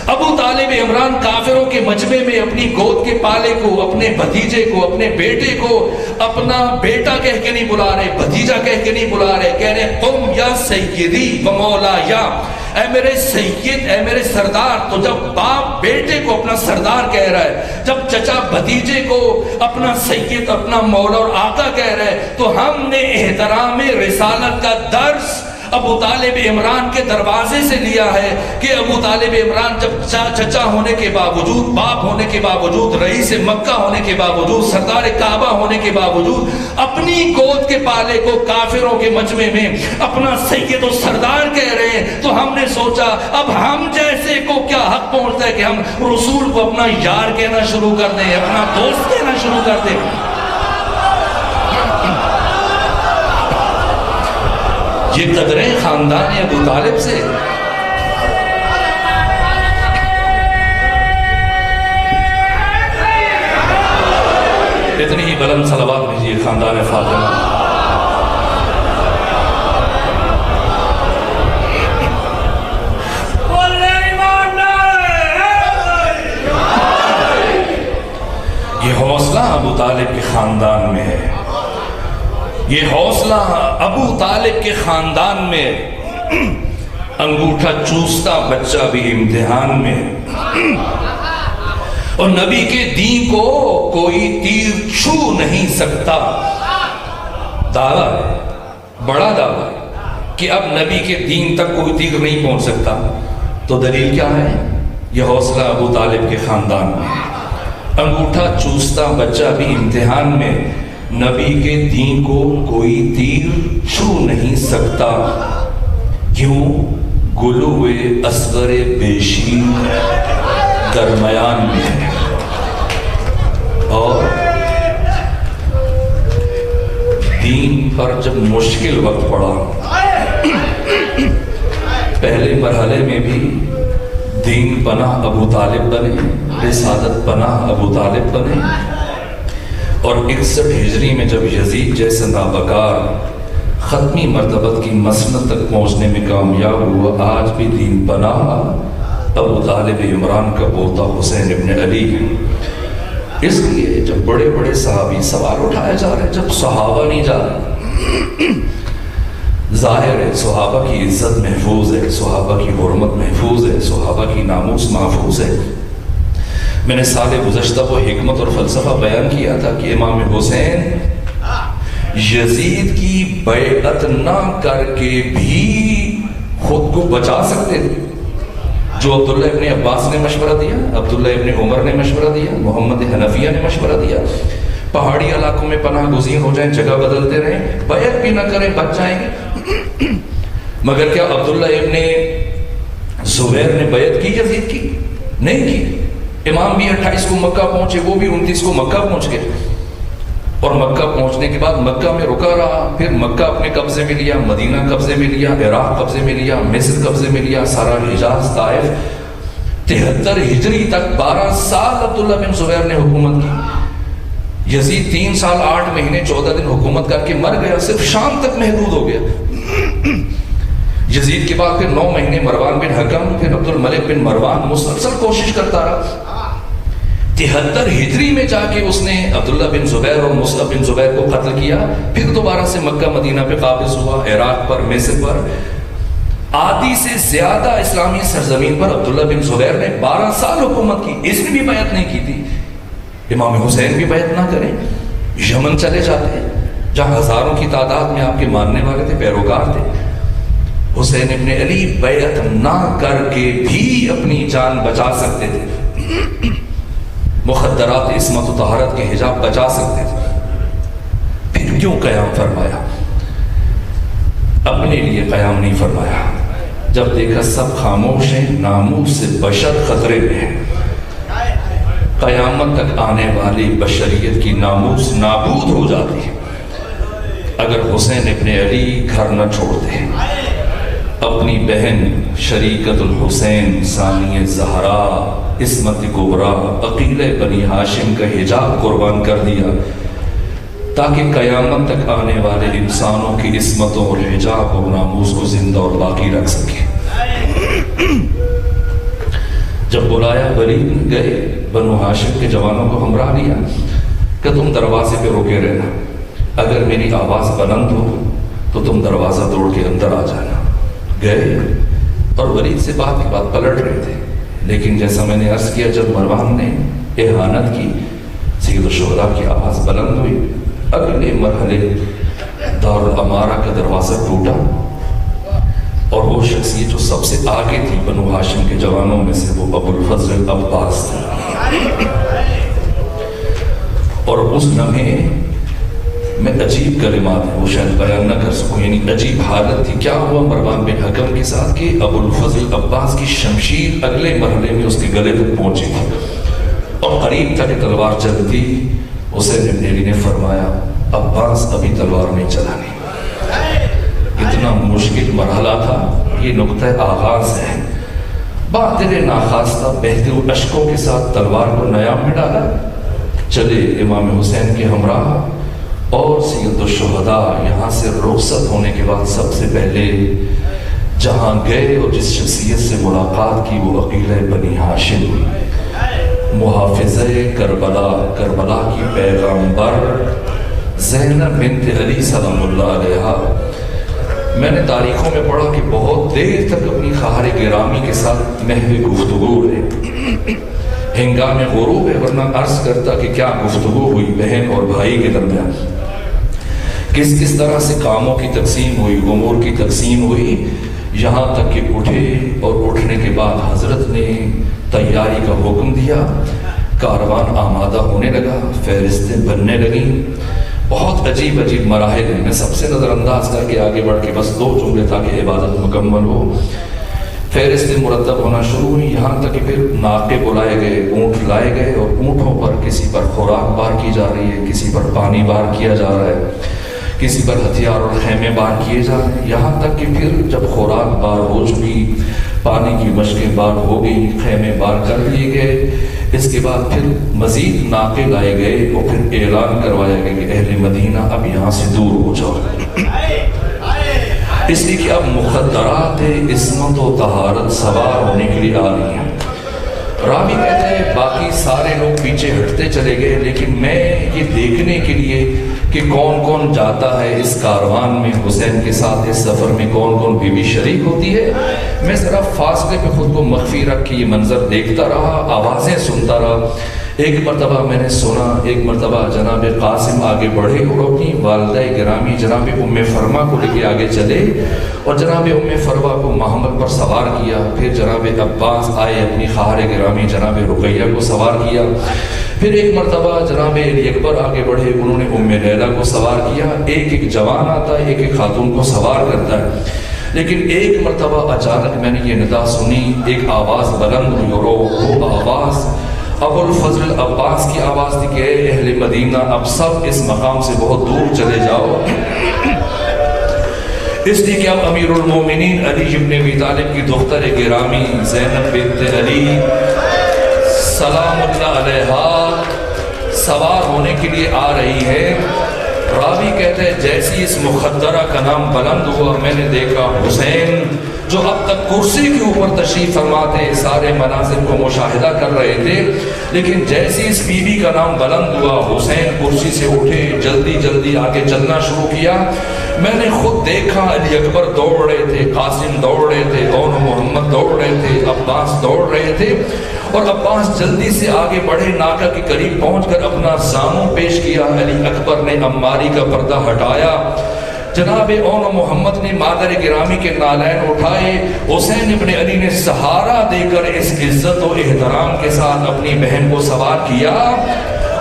A: ابو طالب عمران کافروں کے مجمع میں اپنی گود کے پالے کو، اپنے بھتیجے کو، اپنے بیٹے کو اپنا بیٹا کہہ کے نہیں بلا رہے، بھتیجا کہہ کے نہیں بلا رہے، کہہ رہے قم یا سیدی و مولا، یا اے میرے سید، اے میرے سردار۔ تو جب باپ بیٹے کو اپنا سردار کہہ رہا ہے، جب چچا بھتیجے کو اپنا سید، اپنا مولا اور آقا کہہ رہا ہے، تو ہم نے احترام رسالت کا درس ابو طالب عمران کے دروازے سے لیا ہے کہ ابو طالب عمران جب چچا ہونے کے باوجود، باپ ہونے کے باوجود، رئیس مکہ ہونے کے باوجود، سردار کعبہ ہونے کے باوجود اپنی گود کے پالے کو کافروں کے مجمع میں اپنا سید و سردار کہہ رہے ہیں، تو ہم نے سوچا اب ہم جیسے کو کیا حق پہنچتا ہے کہ ہم رسول کو اپنا یار کہنا شروع کر دیں، اپنا دوست کہنا شروع کر دیں۔ یہ قدریں خاندان ابو طالب سے۔ اتنی ہی بلند صلوات بھیجیے خاندان فاطمہ۔ یہ حوصلہ ابو طالب کے خاندان میں ہے، یہ حوصلہ ابو طالب کے خاندان میں۔ انگوٹھا چوستا بچہ بھی امتحان میں، اور نبی کے دین کو کوئی تیر چھو نہیں سکتا۔ دعویٰ ہے، بڑا دعویٰ ہے کہ اب نبی کے دین تک کوئی تیر نہیں پہنچ سکتا۔ تو دلیل کیا ہے؟ یہ حوصلہ ابو طالب کے خاندان میں۔ انگوٹھا چوستا بچہ بھی امتحان میں، نبی کے دین کو کوئی تیر چھو نہیں سکتا، کیوں؟ گلوے اصغر بیشین درمیان میں ہے۔ اور دین پر جب مشکل وقت پڑا، پہلے مرحلے میں بھی دین پناہ ابو طالب بنے، رسالت پناہ ابو طالب بنے، اور 61 ہجری میں جب یزید جیسے نابکار ختمی مرتبت کی مسند تک پہنچنے میں کامیاب ہوا، آج بھی دین پناہ ابو طالب عمران کا پوتا حسین ابن علی ہے۔ اس لیے جب بڑے بڑے صحابی سوال اٹھائے جا رہے ہیں، جب صحابہ نہیں جا رہے، ظاہر ہے صحابہ کی عزت محفوظ ہے، صحابہ کی حرمت محفوظ ہے، صحابہ کی ناموس محفوظ ہے۔ میں نے سال گزشتہ وہ حکمت اور فلسفہ بیان کیا تھا کہ امام حسین یزید کی بیعت نہ کر کے بھی خود کو بچا سکتے تھے۔ جو عبداللہ ابن عباس نے مشورہ دیا، عبداللہ ابن عمر نے مشورہ دیا، محمد حنفیہ نے مشورہ دیا، پہاڑی علاقوں میں پناہ گزین ہو جائیں، جگہ بدلتے رہیں، بیعت بھی نہ کریں، بچ جائیں گے۔ مگر کیا عبداللہ ابن زبیر نے بیعت کی یزید کی؟ نہیں کی۔ امام بھی 28 کو مکہ پہنچے، وہ بھی 29 کو مکہ پہنچ گئے، اور مکہ پہنچنے کے بعد مکہ میں رکا رہا، پھر مکہ اپنے قبضے میں لیا، مدینہ قبضے میں لیا، عراق قبضے میں لیا، مصر قبضے میں لیا، سارا حجاز، طائف۔ 73 ہجری تک 12 سال عبداللہ بن زبیر نے حکومت کی۔ یزید 3 سال 8 مہینے 14 دن حکومت کر کے مر گیا، صرف شام تک محدود ہو گیا۔ یزید کے بعد پھر 9 مہینے مروان بن حکم، پھر عبد الملک بن مروان، مسلسل کوشش کرتا رہا۔ 73 ہجری میں جا کے اس نے عبداللہ بن زبیر اور مصعب بن زبیر کو قتل کیا، پھر دوبارہ سے مکہ مدینہ پہ قابض ہوا، عراق پر، مصر پر۔ آدھی سے زیادہ اسلامی سرزمین پر عبداللہ بن زبیر نے 12 سال حکومت کی، اس نے بھی بیعت نہیں کی تھی۔ امام حسین بھی بیعت نہ کریں، یمن چلے جاتے جہاں ہزاروں کی تعداد میں آپ کے ماننے والے تھے، پیروکار تھے۔ حسین ابن علی بیعت نہ کر کے بھی اپنی جان بچا سکتے تھے، مخدرات، عصمت و طہارت کے حجاب بچا سکتے تھے، پھر کیوں قیام فرمایا؟ اپنے لیے قیام نہیں فرمایا۔ جب دیکھا سب خاموش ہیں، ناموس سے بشر خطرے میں ہے، قیامت تک آنے والی بشریت کی ناموس نابود ہو جاتی ہے اگر حسین ابن علی گھر نہ چھوڑتے، اپنی بہن شریکت الحسین ثانیہ زہرا عصمت کبریٰ عقیلہ بنی ہاشم کا حجاب قربان کر دیا تاکہ قیامت تک آنے والے انسانوں کی عصمتوں اور حجاب اور ناموس کو زندہ اور باقی رکھ سکے۔ جب بلایا ولید گئے، بنو ہاشم کے جوانوں کو ہمراہ لیا کہ تم دروازے پہ رکے رہنا، اگر میری آواز بلند ہو تو تم دروازہ توڑ کے اندر آ جانا۔ گئے اور ولید سے بات کی بات پلٹ رہے تھے، لیکن جیسا میں نے عرض کیا جب مروان نے اہانت کی، سید الشہداء کی آواز بلند ہوئی، اگلے مرحلے دارالامارہ کا دروازہ ٹوٹا اور وہ شخصیت جو سب سے آگے تھی بنو ہاشم کے جوانوں میں سے، وہ ابو الفضل عباس تھا۔ اور اس لمحے میں عجیب کلمات ہیں وہ شاید بیان نہ کر سکوں، یعنی عجیب حالت تھی۔ کیا ہوا مروان بن حکم کے ساتھ کہ ابو الفضل عباس کی شمشیر اگلے مرحلے میں اس کے گلے تک پہنچی تھی اور قریب تک تلوار چلتی۔ حسین ابن علی نے فرمایا عباس ابھی تلوار نہیں چلانی۔ اتنا مشکل مرحلہ تھا، یہ نقطہ آغاز ہے۔ باطل ناخواستہ بہتے ہوئے اشکوں کے ساتھ تلوار کو نیام میں ڈالا، چلے امام حسین کے ہمراہ اور سید الشہداء یہاں سے رخصت ہونے کے بعد سب سے پہلے جہاں گئے اور جس شخصیت سے ملاقات کی وہ عقیلہ بنی ہاشم، محافظہ کربلا، کربلا کی پیغمبر زینب بنت علی سلام اللہ علیہا۔ میں نے تاریخوں میں پڑھا کہ بہت دیر تک اپنی خواہر گرامی کے ساتھ محو گفتگو رہے، ہنگام غروب ہے، ورنہ عرض کرتا کہ کیا گفتگو ہوئی بہن اور بھائی کے درمیان، کس طرح سے کاموں کی تقسیم ہوئی، امور کی تقسیم ہوئی، یہاں تک کہ اٹھے اور اٹھنے کے بعد حضرت نے تیاری کا حکم دیا، کاروان آمادہ ہونے لگا، فہرستیں بننے لگیں۔ بہت عجیب عجیب مراحل ہیں، میں سب سے نظر انداز کر کے آگے بڑھ کے بس 2 جملے تاکہ عبادت مکمل ہو۔ فہرستیں مرتب ہونا شروع ہوئی، یہاں تک کہ پھر ناقے بلائے گئے، اونٹ لائے گئے اور اونٹوں پر کسی پر خوراک بار کی جا رہی ہے، کسی پر پانی بار کیا جا رہا ہے، کسی پر ہتھیار اور خیمے بار کیے جا رہے ہیں، یہاں تک کہ پھر جب خوراک بار ہو چکی، پانی کی مشقیں بار ہو گئی، خیمے بار کر لیے گئے، اس کے بعد پھر مزید ناقے لائے گئے اور پھر اعلان کروایا گیا کہ اہل مدینہ اب یہاں سے دور ہو جاؤ، اس لیے کہ اب مخدرات عصمت و طہارت سوار ہونے کے لیے آ رہی ہیں۔ راوی کہتے ہیں باقی سارے لوگ پیچھے ہٹتے چلے گئے، لیکن میں یہ دیکھنے کے لیے کہ کون کون جاتا ہے اس کاروان میں حسین کے ساتھ، اس سفر میں کون کون بیوی شریک ہوتی ہے، میں ذرا فاصلے پہ خود کو مخفی رکھ کے یہ منظر دیکھتا رہا، آوازیں سنتا رہا۔ ایک مرتبہ میں نے سنا، ایک مرتبہ جناب قاسم آگے بڑھے اور اپنی والدہ گرامی جناب ام فرما کو لے کے آگے چلے اور جناب ام فرما کو محمد پر سوار کیا، پھر جناب عباس آئے اپنی خواہر گرامی جناب رقیہ کو سوار کیا، پھر ایک مرتبہ جناب علی اکبر آگے بڑھے، انہوں نے ام لیلہ کو سوار کیا۔ ایک ایک جوان آتا ہے، ایک ایک خاتون کو سوار کرتا ہے، لیکن ایک مرتبہ اچانک میں نے یہ ندا سنی، ایک آواز بلند ہوئی اور وہ آواز ابو الفضل عباس کی آواز تھی کہ اے اہل مدینہ اب سب اس مقام سے بہت دور چلے جاؤ، اس لیے کہ اب امیر المومنین علی بن ابی طالب کی دختر گرامی زینب بنت علی سلام اللہ علیہا سوار ہونے کے لیے آ رہی ہے۔ راوی کہتے ہیں جیسی اس مخدرہ کا نام بلند ہوا، میں نے دیکھا حسین جو اب تک کرسی کے اوپر تشریف فرما تھے، سارے مناظر کو مشاہدہ کر رہے تھے، لیکن جیسی اس بی بی کا نام بلند ہوا، حسین کرسی سے اٹھے، جلدی جلدی آگے چلنا شروع کیا۔ میں نے خود دیکھا علی اکبر دوڑ رہے تھے، قاسم دوڑ رہے تھے، اور محمد دوڑ رہے تھے، عباس دوڑ رہے تھے، اور عباس جلدی سے آگے بڑھے، ناکہ کے قریب پہنچ کر اپنا زانو پیش کیا، علی اکبر نے عماری کا پردہ ہٹایا، جناب اون محمد نے مادر گرامی کے نالین اٹھائے، حسین ابن علی نے سہارا دے کر اس عزت و احترام کے ساتھ اپنی بہن کو سوار کیا،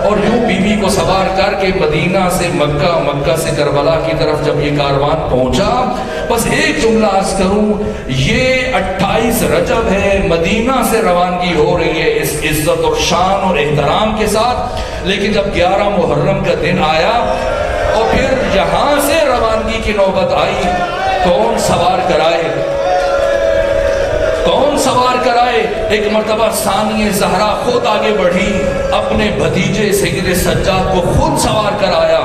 A: اور یوں بی بی کو سوار کر کے مدینہ سے مکہ، مکہ سے کربلا کی طرف جب یہ کاروان پہنچا، بس ایک جملہ عرض کروں، یہ 28 رجب ہے، مدینہ سے روانگی ہو رہی ہے اس عزت اور شان اور احترام کے ساتھ، لیکن جب 11 محرم کا دن آیا اور پھر یہاں سے روانگی کی نوبت آئی، کون سوار کرائے، کون سوار کرائے؟ ایک مرتبہ ثانیہ زہرا خود آگے بڑھی، اپنے بھتیجے سید سجاد کو خود سوار کرایا،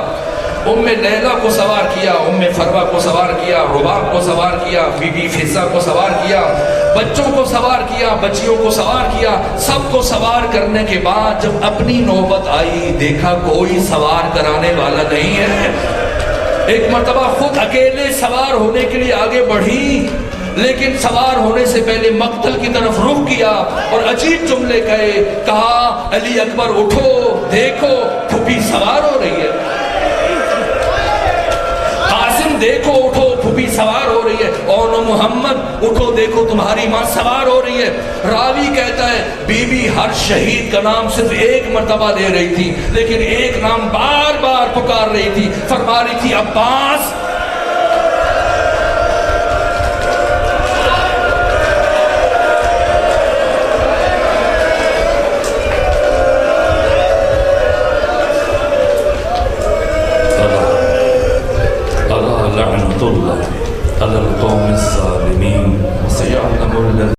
A: ام لیلہ کو سوار کیا، ام فروہ کو سوار کیا، رباب کو سوار کیا، بی بی فضہ کو سوار کیا، بچوں کو سوار کیا، بچیوں کو سوار کیا، سب کو سوار کرنے کے بعد جب اپنی نوبت آئی دیکھا کوئی سوار کرانے والا نہیں ہے۔ ایک مرتبہ خود اکیلے سوار ہونے کے لیے آگے بڑھی، لیکن سوار ہونے سے پہلے مقتل کی طرف رخ کیا اور عجیب جملے کہا علی اکبر اٹھو دیکھو پھوپھی سوار ہو رہی ہے، قاسم دیکھو اٹھو پھوپھی سوار ہو رہی ہے، اور محمد اٹھو دیکھو تمہاری ماں سوار ہو رہی ہے۔ راوی کہتا ہے بی بی ہر شہید کا نام صرف ایک مرتبہ لے رہی تھی، لیکن ایک نام بار بار پکار رہی تھی، فرما رہی تھی عباس۔ لعنة الله على القوم الظالمين وسيعلم الذين